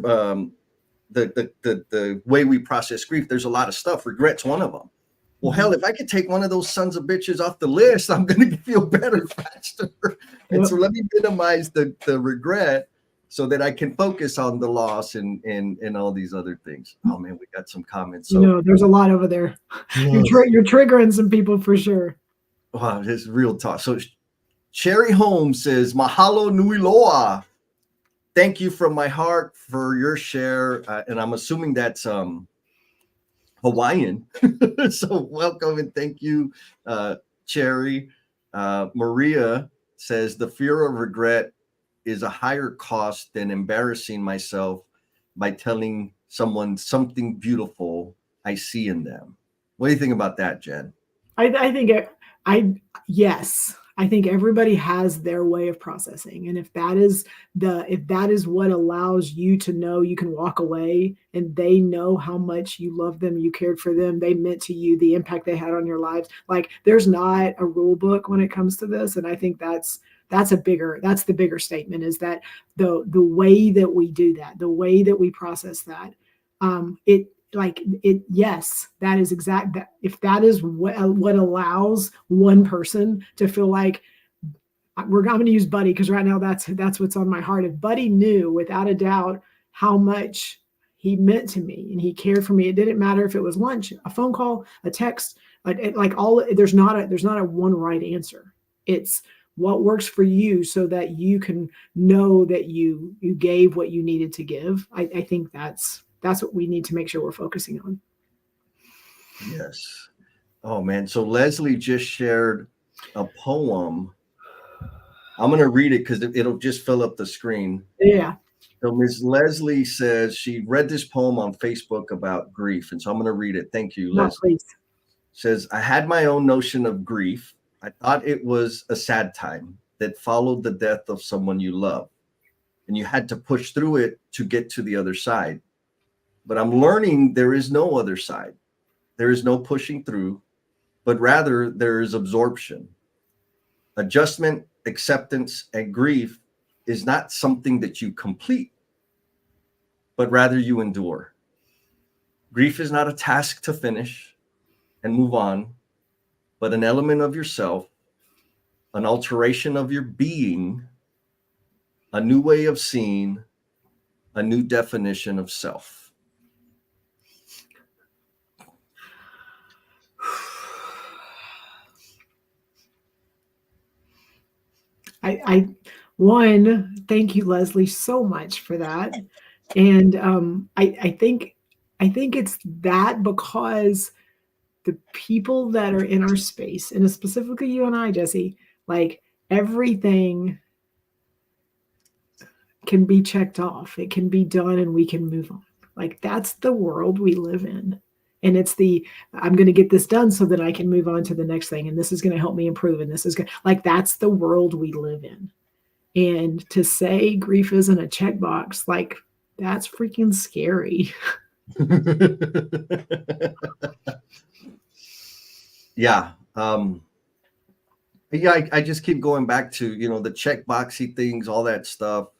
the way we process grief. There's a lot of stuff. Regret's one of them. Well, hell, if I could take one of those sons of bitches off the list, I'm going to feel better faster. And Yep. So let me minimize the regret so that I can focus on the loss and all these other things. Oh man, we got some comments. So there's a lot over there. yes. You're triggering some people for sure. Wow, this is real talk. So Sherry Holmes says, "Mahalo nui loa." Thank you from my heart for your share, and I'm assuming that's Hawaiian. So welcome and thank you, Cherry. Maria says the fear of regret is a higher cost than embarrassing myself by telling someone something beautiful I see in them. What do you think about that, Jen? Yes, I think everybody has their way of processing, and if that is what allows you to know you can walk away and they know how much you love them, you cared for them, they meant to you, the impact they had on your lives. Like there's not a rule book when it comes to this, and I think that's the bigger statement, is that the way that we do that, the way that we process that, yes, that is exact that if that is what allows one person to feel like I'm going to use Buddy because right now that's what's on my heart. If Buddy knew without a doubt how much he meant to me and he cared for me, it didn't matter if it was lunch, a phone call, a text, there's not a one right answer. It's what works for you so that you can know that you gave what you needed to give. I think that's what we need to make sure we're focusing on. Yes. Oh man. So Leslie just shared a poem. I'm going to read it because it'll just fill up the screen. Yeah. So Ms. Leslie says she read this poem on Facebook about grief. And so I'm going to read it. Thank you, Leslie. Please. Says, I had my own notion of grief. I thought it was a sad time that followed the death of someone you love. And you had to push through it to get to the other side. But I'm learning there is no other side. There is no pushing through, but rather there is absorption. Adjustment, acceptance, and grief is not something that you complete, but rather you endure. Grief is not a task to finish and move on, but an element of yourself, an alteration of your being, a new way of seeing, a new definition of self. Thank you, Leslie, so much for that. And I think it's that because the people that are in our space, and specifically you and I, Jesse, like everything can be checked off. It can be done and we can move on. Like that's the world we live in. And it's I'm going to get this done so that I can move on to the next thing. And this is going to help me improve. And this is good. Like, that's the world we live in. And to say grief isn't a checkbox, like that's freaking scary. Yeah. I just keep going back to, the checkboxy things, all that stuff.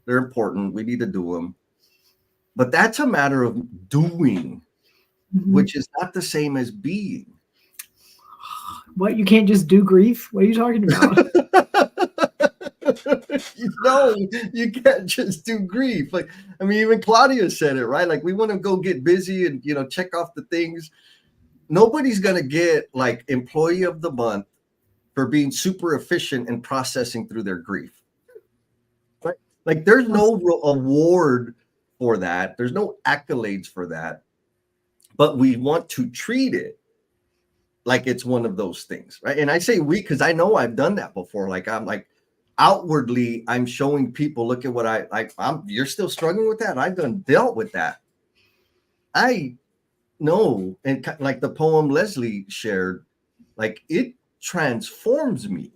They're important. We need to do them. But that's a matter of doing, which is not the same as being. What? You can't just do grief? What are you talking about? No, you can't just do grief. Like, I mean, even Claudia said it, right? Like, we want to go get busy and, check off the things. Nobody's going to get like employee of the month for being super efficient in processing through their grief. Right? Like, there's no award for that. There's no accolades for that. But we want to treat it like it's one of those things, right? And I say we because I know I've done that before. Like, I'm like, outwardly, I'm showing people, look at what you're still struggling with that. I've dealt with that. I know. And like the poem Leslie shared, like it transforms me.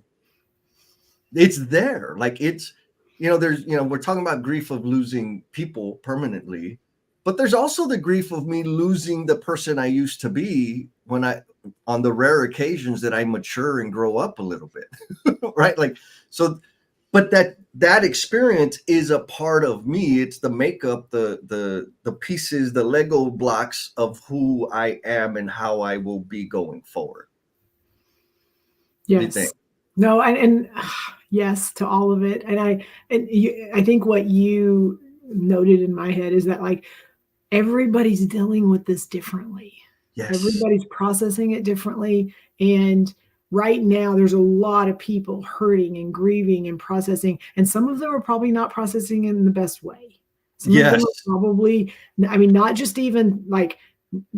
It's there. Like it's, there's, we're talking about grief of losing people permanently, but there's also the grief of me losing the person I used to be on the rare occasions that I mature and grow up a little bit. Right. Like, so, but that experience is a part of me. It's the makeup, the pieces, the Lego blocks of who I am and how I will be going forward. Yes. No, and yes to all of it. And I think what you noted in my head is that like everybody's dealing with this differently. Yes. Everybody's processing it differently. And right now, there's a lot of people hurting and grieving and processing. And some of them are probably not processing in the best way. Some of them are probably, I mean, not just even like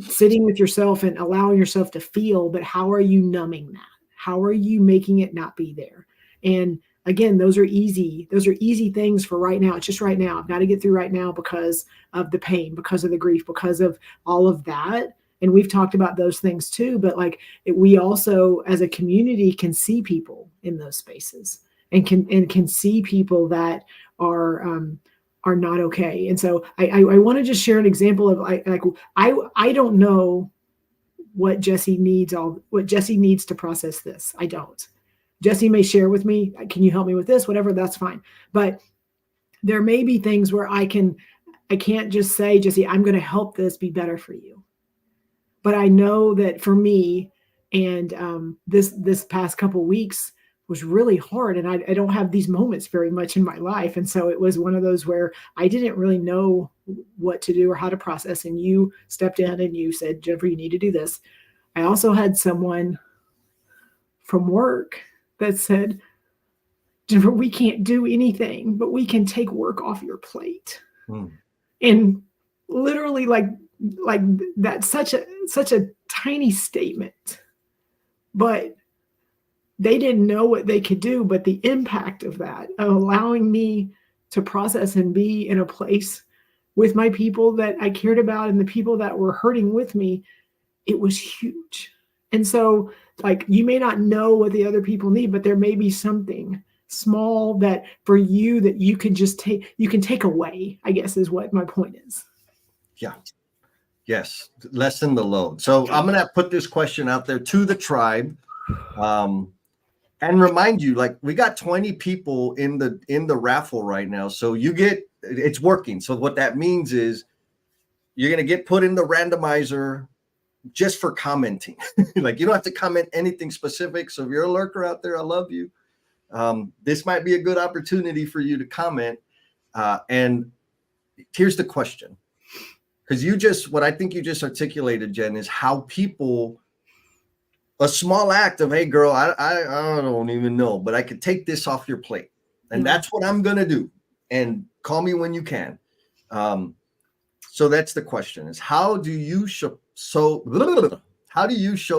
sitting with yourself and allowing yourself to feel, but how are you numbing that? How are you making it not be there? And again, those are easy things for right now. It's just right now. I've got to get through right now because of the pain, because of the grief, because of all of that. And we've talked about those things too, but like we also as a community can see people in those spaces and can see people that are not okay. And so I want to just share an example of I don't know what Jesse needs to process this. I don't. Jesse may share with me, can you help me with this? Whatever, that's fine. But there may be things where I can't just say, Jesse, I'm going to help this be better for you. But I know that for me, and this past couple weeks was really hard, and I don't have these moments very much in my life, and so it was one of those where I didn't really know what to do or how to process. And you stepped in and you said, Jennifer, you need to do this. I also had someone from work that said, Jennifer, we can't do anything, but we can take work off your plate. And literally like that's such a tiny statement, but they didn't know what they could do. But the impact of that, of allowing me to process and be in a place with my people that I cared about and the people that were hurting with me, it was huge. And so like you may not know what the other people need, but there may be something small that for you that you can just take away, I guess is what my point is. Yeah. Yes. Lessen the load. So I'm going to put this question out there to the tribe. And remind you, like we got 20 people in the raffle right now. So it's working. So what that means is you're going to get put in the randomizer just for commenting. Like you don't have to comment anything specific. So if you're a lurker out there, I love you. This might be a good opportunity for you to comment. And here's the question. Because what I think you just articulated, Jen, is how people, a small act of, hey girl, I don't even know, but I could take this off your plate. And that's what I'm going to do. And call me when you can. So that's the question is how do you show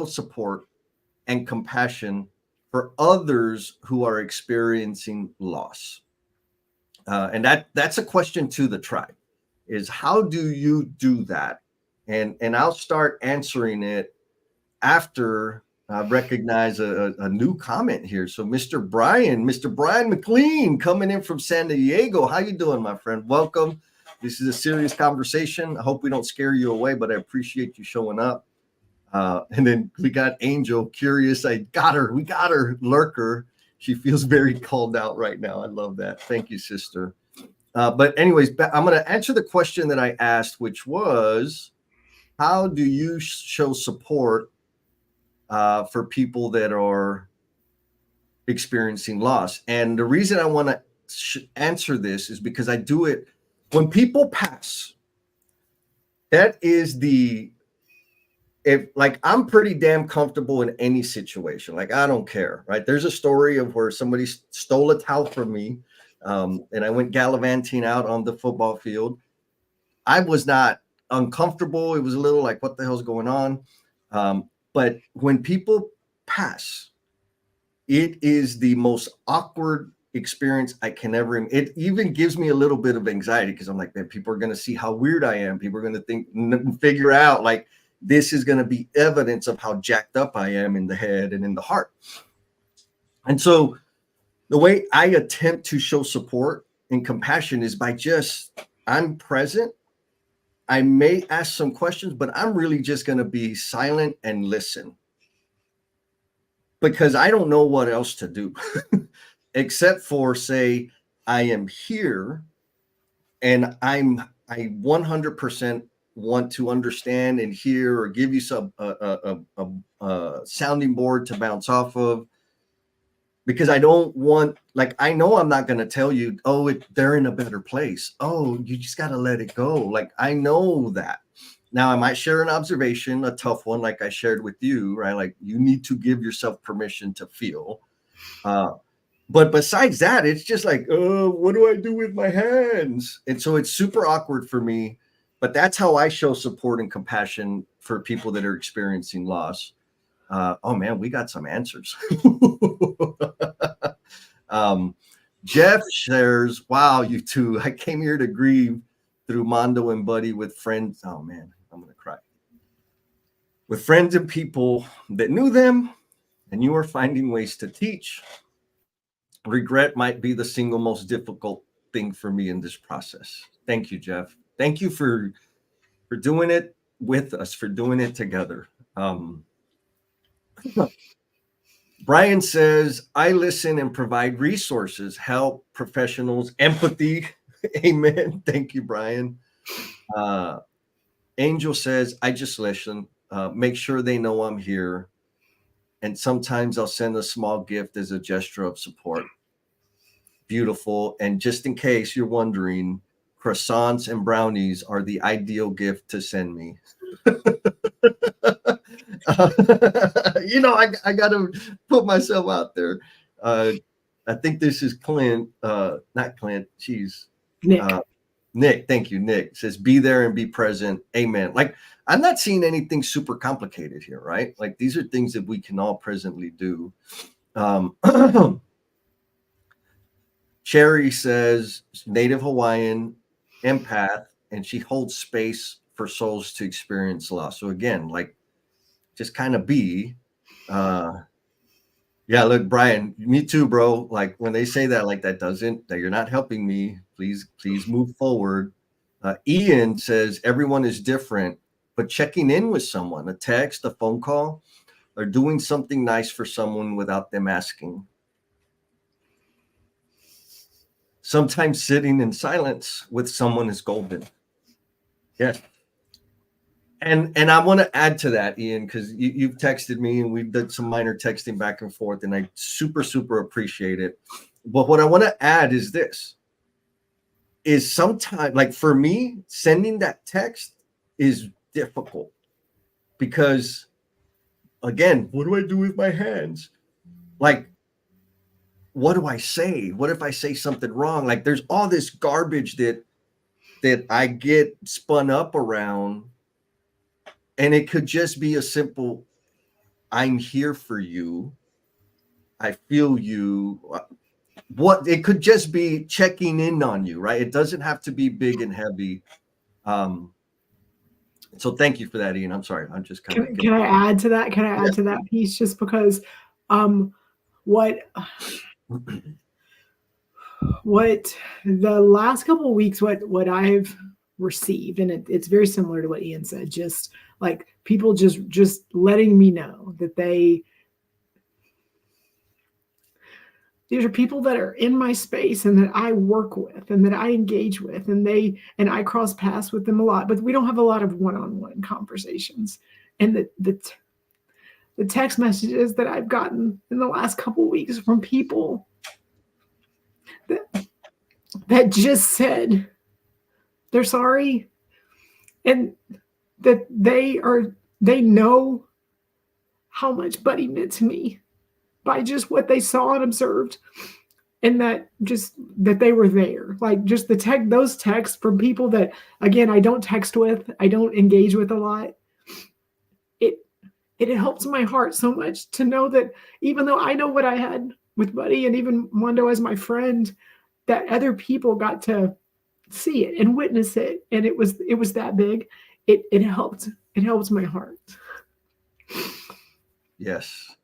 support and compassion for others who are experiencing loss? And that's a question to the tribe is how do you do that? And I'll start answering it after I recognize a new comment here. So Mr. Brian McLean coming in from San Diego. How you doing, my friend? Welcome. This is a serious conversation. I hope we don't scare you away, but I appreciate you showing up. And then we got Angel curious. We got her lurker. She feels very called out right now. I love that. Thank you, sister. But anyways, I'm going to answer the question that I asked, which was, how do you show support for people that are experiencing loss? And the reason I want to answer this is because I do it when people pass. That is I'm pretty damn comfortable in any situation. Like, I don't care, right? There's a story of where somebody stole a towel from me. And I went gallivanting out on the football field. I was not uncomfortable. It was a little like, what the hell's going on? But when people pass, it is the most awkward experience I can ever. It even gives me a little bit of anxiety because I'm like, man, people are going to see how weird I am. People are going to figure out like this is going to be evidence of how jacked up I am in the head and in the heart. And so the way I attempt to show support and compassion is by I'm present. I may ask some questions, but I'm really just going to be silent and listen because I don't know what else to do except for say, I am here and I 100% want to understand and hear or give you some a sounding board to bounce off of. because I don't want, like, I know I'm not going to tell you, oh, they're in a better place. Oh, you just got to let it go. Like, I know that. Now, I might share an observation, a tough one, like I shared with you, right? Like, you need to give yourself permission to feel. But besides that, it's just like, what do I do with my hands? And so it's super awkward for me. But that's how I show support and compassion for people that are experiencing loss. Oh man, we got some answers. Jeff shares, wow, you two. I came here to grieve through Mondo and Buddy with friends. Oh man, I'm gonna cry. With friends and people that knew them, and you are finding ways to teach. Regret might be the single most difficult thing for me in this process. Thank you, Jeff. Thank you for doing it with us, for doing it together. Brian says, I listen and provide resources, help, professionals, empathy. Amen. Thank you, Brian. Angel says, I just listen, make sure they know I'm here. And sometimes I'll send a small gift as a gesture of support. Beautiful. And just in case you're wondering, croissants and brownies are the ideal gift to send me. I got to put myself out there. I think this is Clint, not Clint. Geez, Nick. Nick, thank you. Nick says, be there and be present. Amen. Like, I'm not seeing anything super complicated here, right? Like, these are things that we can all presently do. Cherry says, Native Hawaiian, empath, and she holds space for souls to experience loss. So again, like, just kind of be. Yeah, look, Brian, me too, bro. Like, when they say that, like, that you're not helping me. Please move forward. Ian says, everyone is different, but checking in with someone, a text, a phone call, or doing something nice for someone without them asking. Sometimes sitting in silence with someone is golden. Yes. And I want to add to that, Ian, because you've texted me and we've done some minor texting back and forth, and I super, super appreciate it. But what I want to add is this, is sometimes, like for me, sending that text is difficult because, again, what do I do with my hands? Like, what do I say? What if I say something wrong? Like, there's all this garbage that I get spun up around. And it could just be a simple, I'm here for you. I feel you. What it could just be checking in on you, right? It doesn't have to be big and heavy. So thank you for that, Ian. I'm sorry. I'm just kind of. Can I add to that? Can I add to that piece just because what the last couple of weeks, what I've received, and it's very similar to what Ian said, just like people just letting me know that these are people that are in my space and that I work with and that I engage with, and I cross paths with them a lot, but we don't have a lot of one-on-one conversations. And the text messages that I've gotten in the last couple of weeks from people that just said they're sorry and that they know how much Buddy meant to me by just what they saw and observed, and that they were there. Like, just those texts from people that, again, I don't text with, I don't engage with a lot. It helps my heart so much to know that even though I know what I had with Buddy and even Mondo as my friend, that other people got to see it and witness it, and it was that big. It helps my heart. Yes,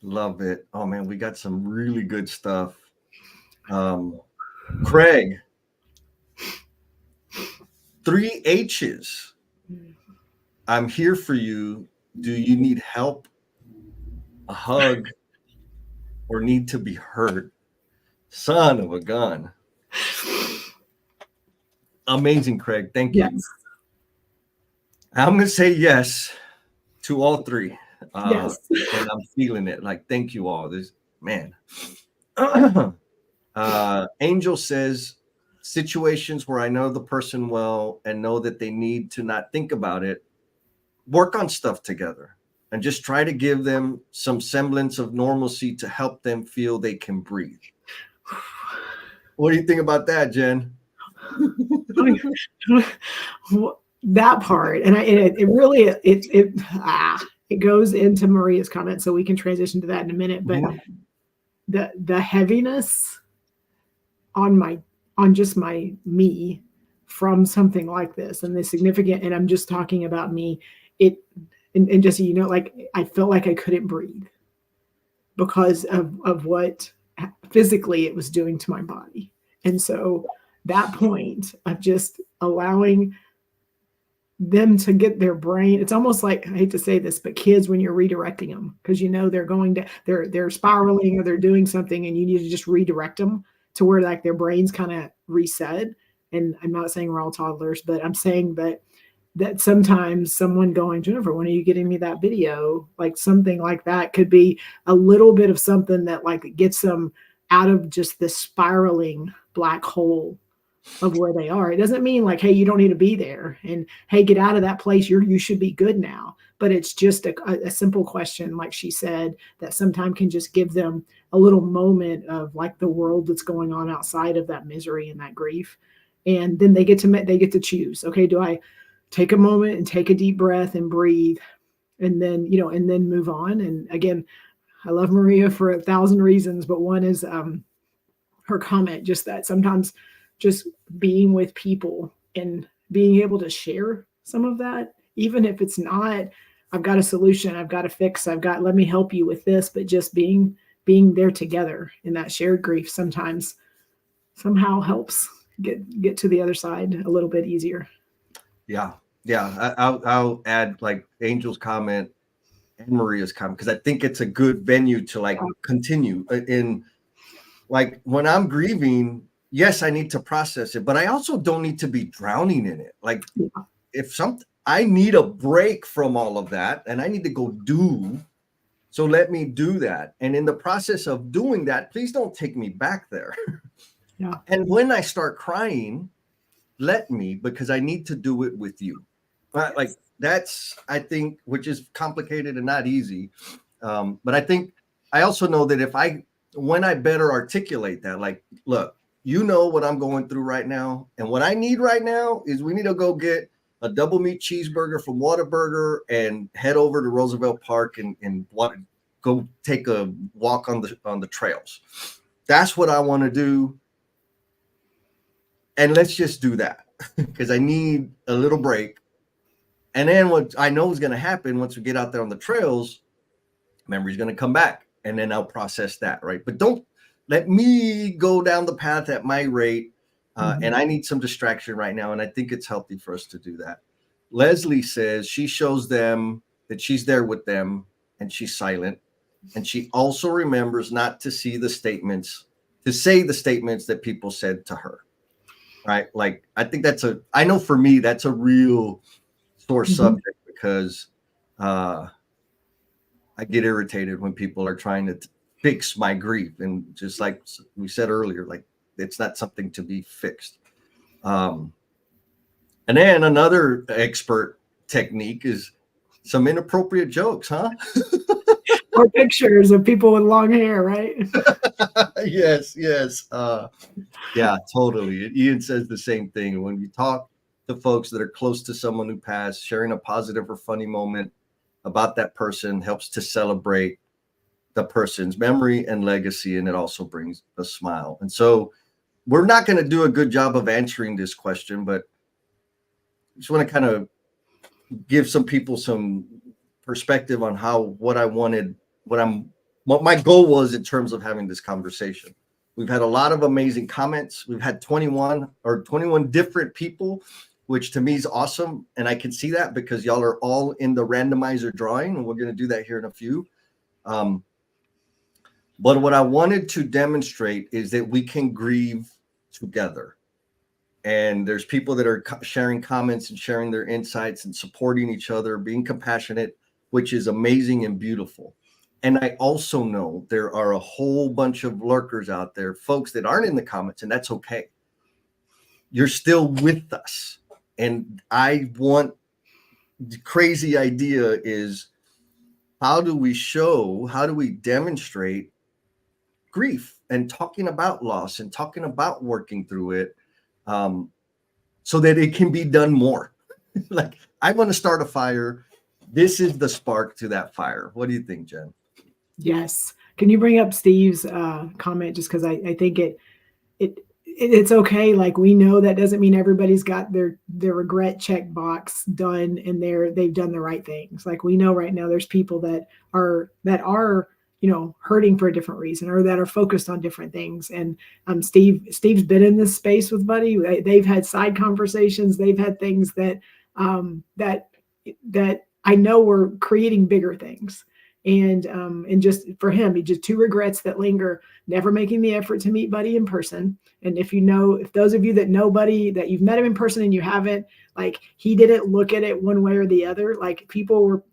love it. Oh man, we got some really good stuff. Craig, 3 H's. I'm here for you. Do you need help, a hug, or need to be heard? Son of a gun. Amazing, Craig. Thank you. Yes. I'm going to say yes to all 3. Yes. And I'm feeling it. Like, thank you all. Man. Angel says, situations where I know the person well and know that they need to not think about it, work on stuff together and just try to give them some semblance of normalcy to help them feel they can breathe. What do you think about that, Jen? That part, and it really it goes into Maria's comment, so we can transition to that in a minute. But the heaviness on just me from something like this, and the significant, and I'm just talking about me, and just so you know, like I felt like I couldn't breathe because of what physically it was doing to my body. And so that point of just allowing them to get their brain, it's almost like, I hate to say this, but kids, when you're redirecting them, because you know they're spiraling or they're doing something, and you need to just redirect them to where like their brains kind of reset. And I'm not saying we're all toddlers, but I'm saying that sometimes someone going, Jennifer, when are you getting me that video? Like something like that could be a little bit of something that like gets them out of just this spiraling black hole of where they are. It doesn't mean like, hey, you don't need to be there, and hey, get out of that place. You should be good now. But it's just a simple question, like she said, that sometimes can just give them a little moment of like the world that's going on outside of that misery and that grief. And then they get to choose. Okay, do I take a moment and take a deep breath and breathe, and then, and then move on? And again, I love Maria for 1,000 reasons, but one is her comment, just that sometimes just being with people and being able to share some of that, even if it's not, I've got a solution, I've got a fix, let me help you with this, but just being there together in that shared grief sometimes somehow helps get to the other side a little bit easier. Yeah. I'll add like Angel's comment and Maria's comment, because I think it's a good venue to like continue in, like when I'm grieving. Yes, I need to process it, but I also don't need to be drowning in it. Like if I need a break from all of that and I need to go do, so let me do that. And in the process of doing that, please don't take me back there. Yeah. And when I start crying, let me, because I need to do it with you. But like that's, I think, which is complicated and not easy. But I think I also know that when I better articulate that, like, look, you know what I'm going through right now. And what I need right now is we need to go get a double meat cheeseburger from Whataburger and head over to Roosevelt Park and go take a walk on the trails. That's what I want to do. And let's just do that because I need a little break. And then what I know is going to happen once we get out there on the trails, memory's going to come back, and then I'll process that, right? But don't let me go down the path at my rate. And I need some distraction right now. And I think it's healthy for us to do that. Leslie says she shows them that she's there with them and she's silent. And she also remembers not to say the statements that people said to her, right? Like, I think I know for me, that's a real sore subject because I get irritated when people are trying to fix my grief. And just like we said earlier, like it's not something to be fixed. And then another expert technique is some inappropriate jokes, huh? Or pictures of people with long hair, right? Yes. Yeah, totally. Ian says the same thing. When you talk to folks that are close to someone who passed, sharing a positive or funny moment about that person helps to celebrate the person's memory and legacy, and it also brings a smile. And so we're not going to do a good job of answering this question, but I just want to kind of give some people some perspective on what my goal was in terms of having this conversation. We've had a lot of amazing comments. We've had 21 different people, which to me is awesome. And I can see that because y'all are all in the randomizer drawing, and we're going to do that here in a few. But what I wanted to demonstrate is that we can grieve together. And there's people that are sharing comments and sharing their insights and supporting each other, being compassionate, which is amazing and beautiful. And I also know there are a whole bunch of lurkers out there, folks that aren't in the comments, and that's okay. You're still with us. And I want, the crazy idea is, how do we demonstrate grief and talking about loss and talking about working through it, so that it can be done more? Like, I want to start a fire. This is the spark to that fire. What do you think, Jen? Yes. Can you bring up Steve's comment? Just because I think it's okay. Like, we know that doesn't mean everybody's got their regret check box done and they've done the right things. Like, we know right now there's people that are hurting for a different reason, or that are focused on different things. And Steve's been in this space with Buddy. They've had side conversations. They've had things that that I know were creating bigger things. And just for him, he just 2 regrets that linger: never making the effort to meet Buddy in person. And if those of you that know Buddy, that you've met him in person and you haven't, like, he didn't look at it one way or the other. Like, people were,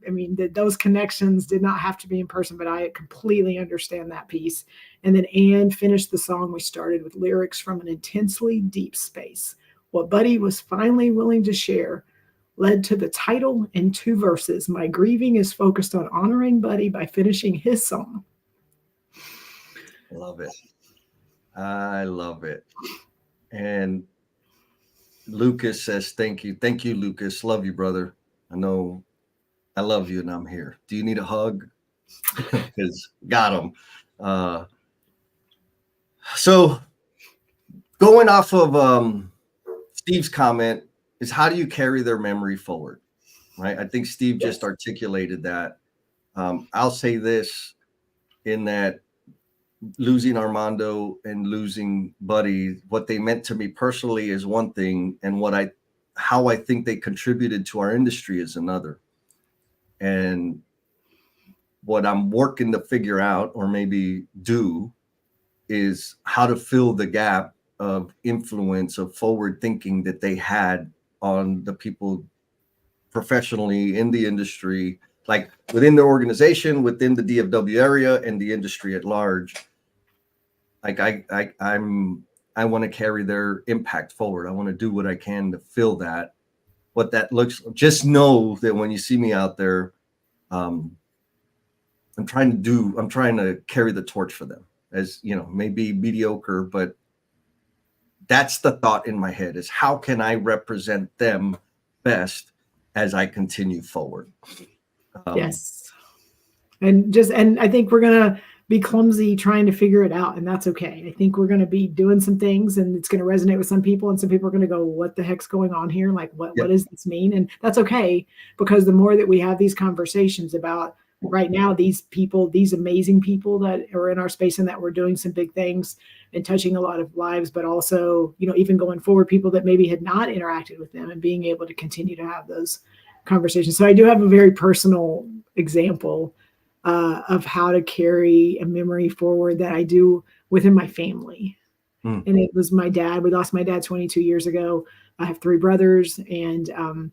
those connections did not have to be in person, but I completely understand that piece. And then Anne finished the song we started with lyrics from an intensely deep space. What Buddy was finally willing to share led to the title and 2 verses. My grieving is focused on honoring Buddy by finishing his song. Love it. I love it. And Lucas says, thank you. Thank you, Lucas. Love you, brother. I know I love you and I'm here. Do you need a hug? Because got him. So going off of Steve's comment, is how do you carry their memory forward, right? I think Steve just articulated that. I'll say this, in that losing Armando and losing Buddy, what they meant to me personally is one thing, and how I think they contributed to our industry is another. And what I'm working to figure out, or maybe do, is how to fill the gap of influence, of forward thinking that they had on the people professionally in the industry, like within the organization, within the DFW area, and the industry at large. Like, I want to carry their impact forward. I want to do what I can to fill that. What that looks, just know that when you see me out there, I'm trying to carry the torch for them, as maybe mediocre, but that's the thought in my head, is how can I represent them best as I continue forward? Yes. And I think we're going to be clumsy trying to figure it out, and that's okay. I think we're going to be doing some things and it's going to resonate with some people, and some people are going to go, what the heck's going on here? Like, what does this mean? And that's okay, because the more that we have these conversations about, right now, these people, these amazing people that are in our space and that we're doing some big things and touching a lot of lives, but also, even going forward, people that maybe had not interacted with them, and being able to continue to have those conversations. So I do have a very personal example of how to carry a memory forward that I do within my family. And it was my dad. We lost my dad 22 years ago. I have 3 brothers. And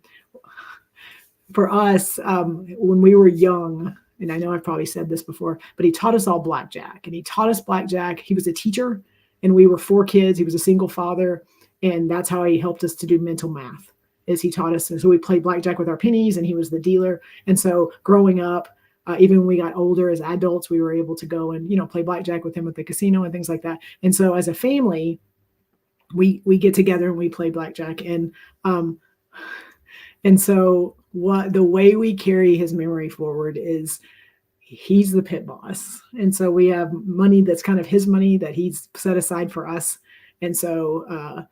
for us, when we were young, and I know I've probably said this before, but he taught us all blackjack. And he taught us blackjack. He was a teacher, and we were 4 kids. He was a single father. And that's how he helped us to do mental math, is he taught us. And so we played blackjack with our pennies, and he was the dealer. And so growing up, even when we got older as adults, we were able to go and, play blackjack with him at the casino and things like that. And so as a family, we get together and we play blackjack. And so the way we carry his memory forward is, he's the pit boss. And so we have money that's kind of his money that he's set aside for us. And so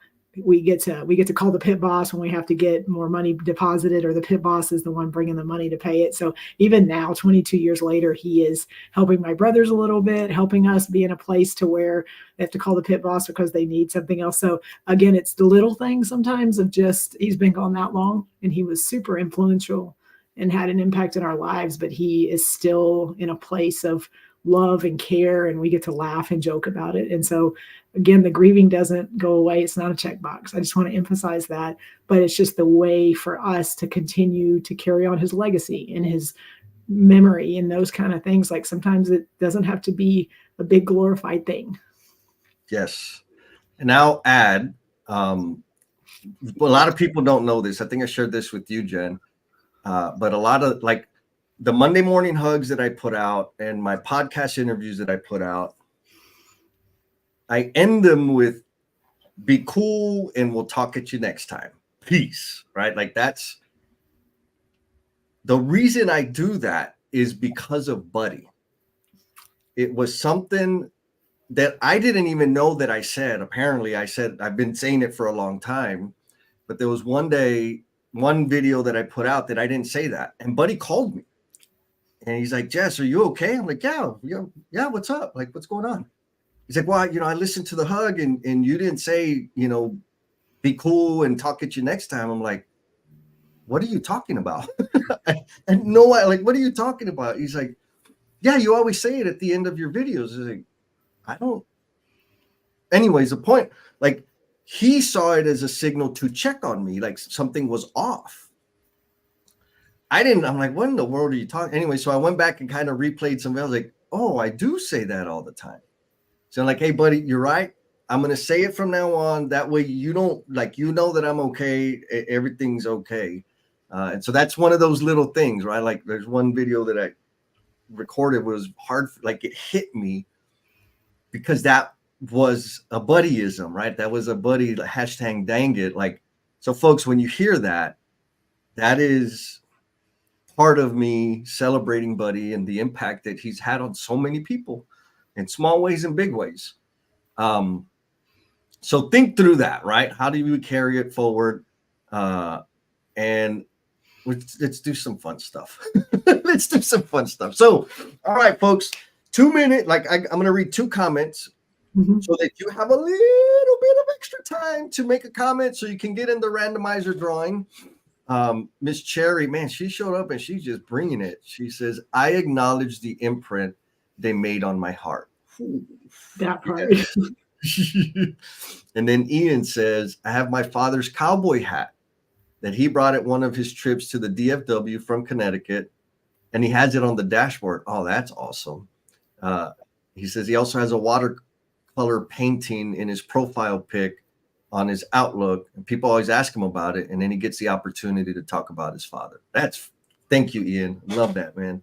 we get to call the pit boss when we have to get more money deposited, or the pit boss is the one bringing the money to pay it. So even now, 22 years later, he is helping my brothers a little bit, helping us be in a place to where they have to call the pit boss because they need something else. So again, it's the little things sometimes of just, he's been gone that long, and he was super influential and had an impact in our lives, but he is still in a place of love and care, and we get to laugh and joke about it. And so again, the grieving doesn't go away. It's not a checkbox. I just want to emphasize that, but it's just the way for us to continue to carry on his legacy and his memory and those kind of things. Like sometimes it doesn't have to be a big glorified thing. Yes. And I'll add, a lot of people don't know this. I think I shared this with you, Jen. But a lot of like the Monday morning hugs that I put out and my podcast interviews that I put out, I end them with be cool and we'll talk at you next time. Peace. Right? Like that's the reason I do that is because of Buddy. It was something that I didn't even know that I said. Apparently, I said I've been saying it for a long time, but there was one video that I put out that I didn't say that, and Buddy called me, and he's like, "Jess, are you okay?" I'm like, "Yeah. What's up? Like, what's going on?" He's like, "Well, I listened to the hug, and you didn't say, be cool and talk at you next time." I'm like, "What are you talking about?" And no, like, what are you talking about? He's like, "Yeah, you always say it at the end of your videos." I was like, I don't. Anyways, the point, like, he saw it as a signal to check on me, like something was off. I didn't. I'm like, what in the world are you talking? Anyway, so I went back and kind of replayed some. I was like, oh, I do say that all the time. So I'm like, hey, buddy, you're right. I'm gonna say it from now on. That way, you don't that I'm okay. Everything's okay. And so that's one of those little things, right? Like, there's one video that I recorded was hard, like it hit me because that was a buddyism, right? That was a buddy hashtag dang it. Like, so folks, when you hear that, that is part of me celebrating Buddy and the impact that he's had on so many people in small ways and big ways. So think through that, right? How do we carry it forward? And let's do some fun stuff. Let's do some fun stuff. So, all right, folks, 2 minutes. Like I'm going to read 2 comments. Mm-hmm. So that you have a little bit of extra time to make a comment so you can get in the randomizer drawing. Miss Cherry, man, she showed up and she's just bringing it. She says, I acknowledge the imprint they made on my heart. That part. And then Ian says, I have my father's cowboy hat that he brought at one of his trips to the DFW from Connecticut, and he has it on the dashboard. Oh, that's awesome. He says he also has a watercolor painting in his profile pic on his Outlook, and people always ask him about it, and then he gets the opportunity to talk about his father. Thank you, Ian. Love that, man.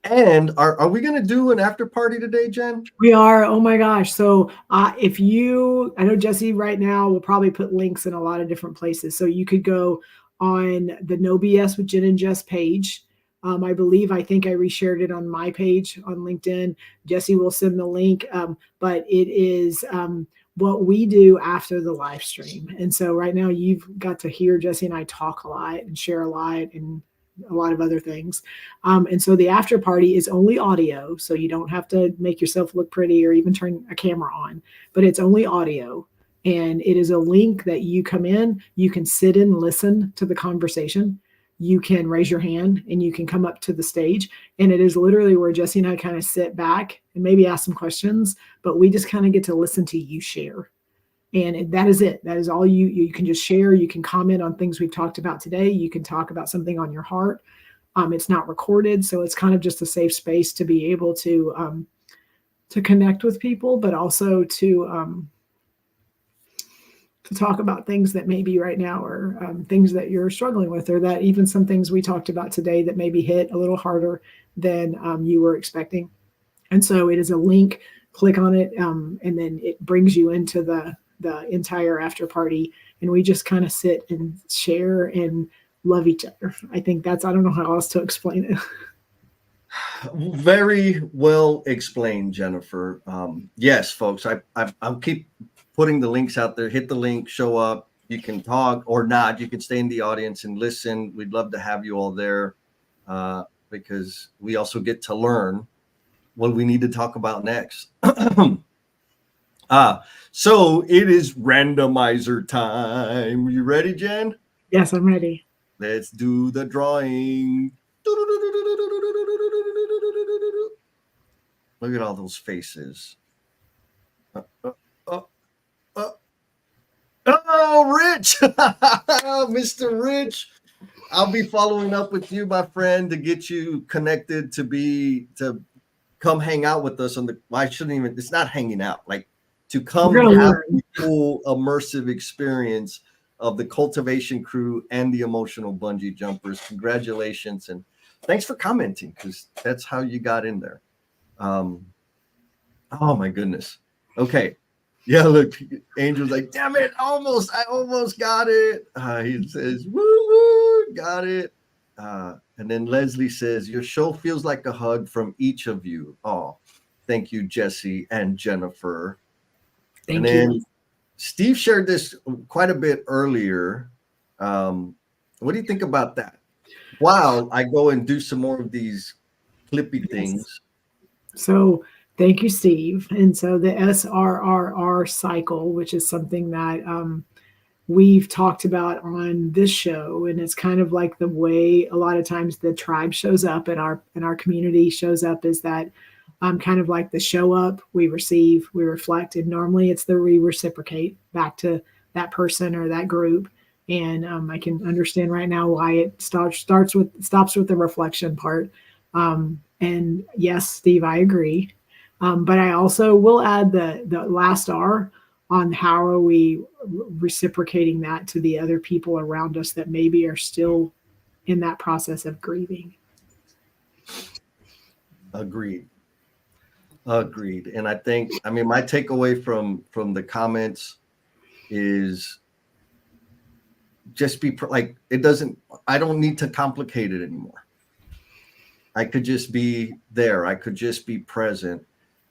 And are we going to do an after party today, Jen? We are. Oh my gosh. So I know Jesse right now will probably put links in a lot of different places. So you could go on the No BS with Jen and Jess page. I think I reshared it on my page on LinkedIn. Jesse will send the link, but it is what we do after the live stream. And so right now you've got to hear Jesse and I talk a lot and share a lot and a lot of other things. And so the after party is only audio. So you don't have to make yourself look pretty or even turn a camera on, but it's only audio. And it is a link that you come in, you can sit and listen to the conversation. You can raise your hand and you can come up to the stage. And it is literally where Jesse and I kind of sit back and maybe ask some questions, but we just kind of get to listen to you share. And that is it. That is all you can just share. You can comment on things we've talked about today. You can talk about something on your heart. It's not recorded. So it's kind of just a safe space to be able to connect with people, but also to talk about things that maybe right now are things that you're struggling with, or that even some things we talked about today that maybe hit a little harder than you were expecting. And so it is a link, click on it, and then it brings you into the entire after party. And we just kind of sit and share and love each other. I think I don't know how else to explain it. Very well explained, Jennifer. Yes, folks, I'll keep putting the links out there. Hit the link, show up. You can talk or not. You can stay in the audience and listen. We'd love to have you all there because we also get to learn what we need to talk about next. So it is randomizer time. You ready, Jen? Yes, I'm ready. Let's do the drawing. Look at all those faces. Oh, Rich. Mr. Rich. I'll be following up with you, my friend, to get you connected to come hang out with us on the. Well, I shouldn't even. It's not hanging out. Like to come We're gonna have learn. the full immersive experience of the cultivation crew and the emotional bungee jumpers. Congratulations and thanks for commenting because that's how you got in there. Oh my goodness. Okay. Yeah, look, Angel's like, damn it, I almost got it. He says, woo, woo, got it. And then Leslie says, your show feels like a hug from each of you. Oh, thank you, Jesse and Jennifer. Thank and then you. Steve shared this quite a bit earlier. What do you think about that? While I go and do some more of these clippy things. So thank you, Steve. And so the SRRR cycle, which is something that we've talked about on this show, and it's kind of like the way a lot of times the tribe shows up in our community shows up, is that kind of like the show up, we receive, we reflect, and normally it's the we reciprocate back to that person or that group. And I can understand right now why it stops with the reflection part. And yes, Steve, I agree. But I also will add the last R on how are we reciprocating that to the other people around us that maybe are still in that process of grieving. Agreed. Agreed. And I think, I mean, my takeaway from the comments is just be like, it doesn't, I don't need to complicate it anymore. I could just be there. I could just be present.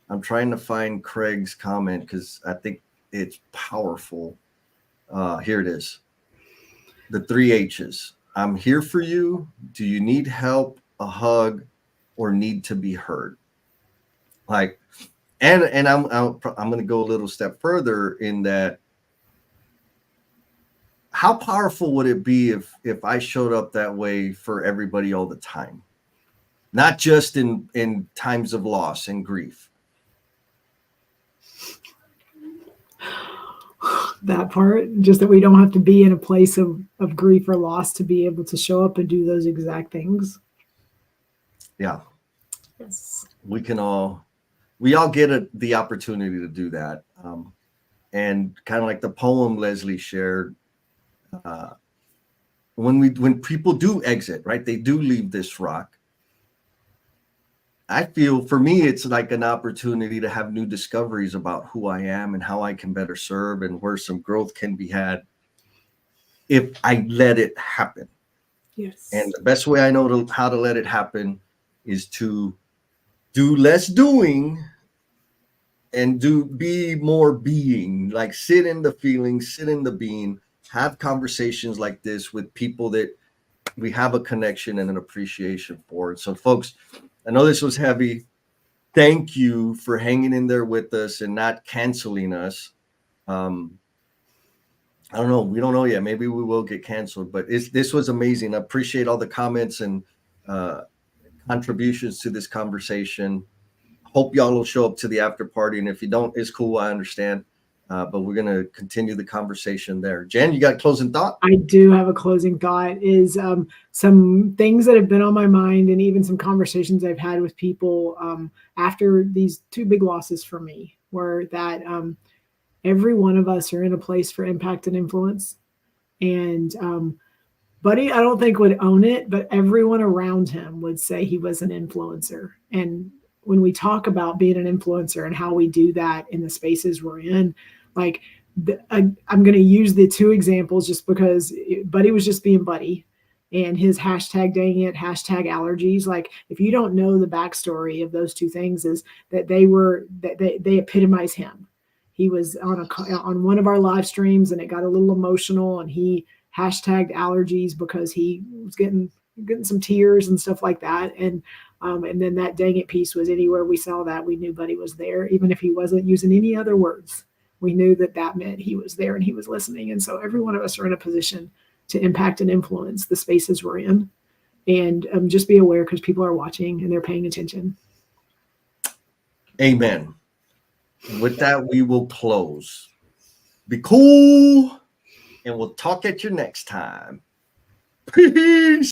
I'm trying to find Craig's comment because I think it's powerful. Here it is. The 3 H's. I'm here for you. Do you need help, a hug, or need to be heard? Like, and I'm going to go a little step further in that. How powerful would it be if I showed up that way for everybody all the time, not just in times of loss and grief? That part, just that we don't have to be in a place of grief or loss to be able to show up and do those exact things. Yeah. Yes. We all get the opportunity to do that. And kind of like the poem Leslie shared, when people do exit, right, they do leave this rock. I feel for me, it's like an opportunity to have new discoveries about who I am and how I can better serve and where some growth can be had if I let it happen. Yes. And the best way I know how to let it happen is to do less doing and be more being, like sit in the feeling, sit in the being, have conversations like this with people that we have a connection and an appreciation for. And so folks, I know this was heavy. Thank you for hanging in there with us and not canceling us. I don't know. We don't know yet. Maybe we will get canceled, but this was amazing. I appreciate all the comments and contributions to this conversation. Hope y'all will show up to the after party. And if you don't, it's cool. I understand. But we're going to continue the conversation there. Jen, you got a closing thought? I do have a closing thought, is some things that have been on my mind and even some conversations I've had with people after these 2 big losses for me were that every one of us are in a place for impact and influence. And Buddy, I don't think would own it, but everyone around him would say he was an influencer. And when we talk about being an influencer and how we do that in the spaces we're in, like I'm going to use the 2 examples just because Buddy was just being Buddy, and his hashtag dang it, hashtag allergies. Like if you don't know the backstory of those 2 things, is that they epitomize him. He was on one of our live streams and it got a little emotional, and he hashtagged allergies because he was getting some tears and stuff like that. And then that dang it piece was anywhere we saw that, we knew Buddy was there, even if he wasn't using any other words. We knew that meant he was there and he was listening. And so every one of us are in a position to impact and influence the spaces we're in. And just be aware, because people are watching and they're paying attention. Amen. With that, we will close. Be cool, and we'll talk at you next time. Peace.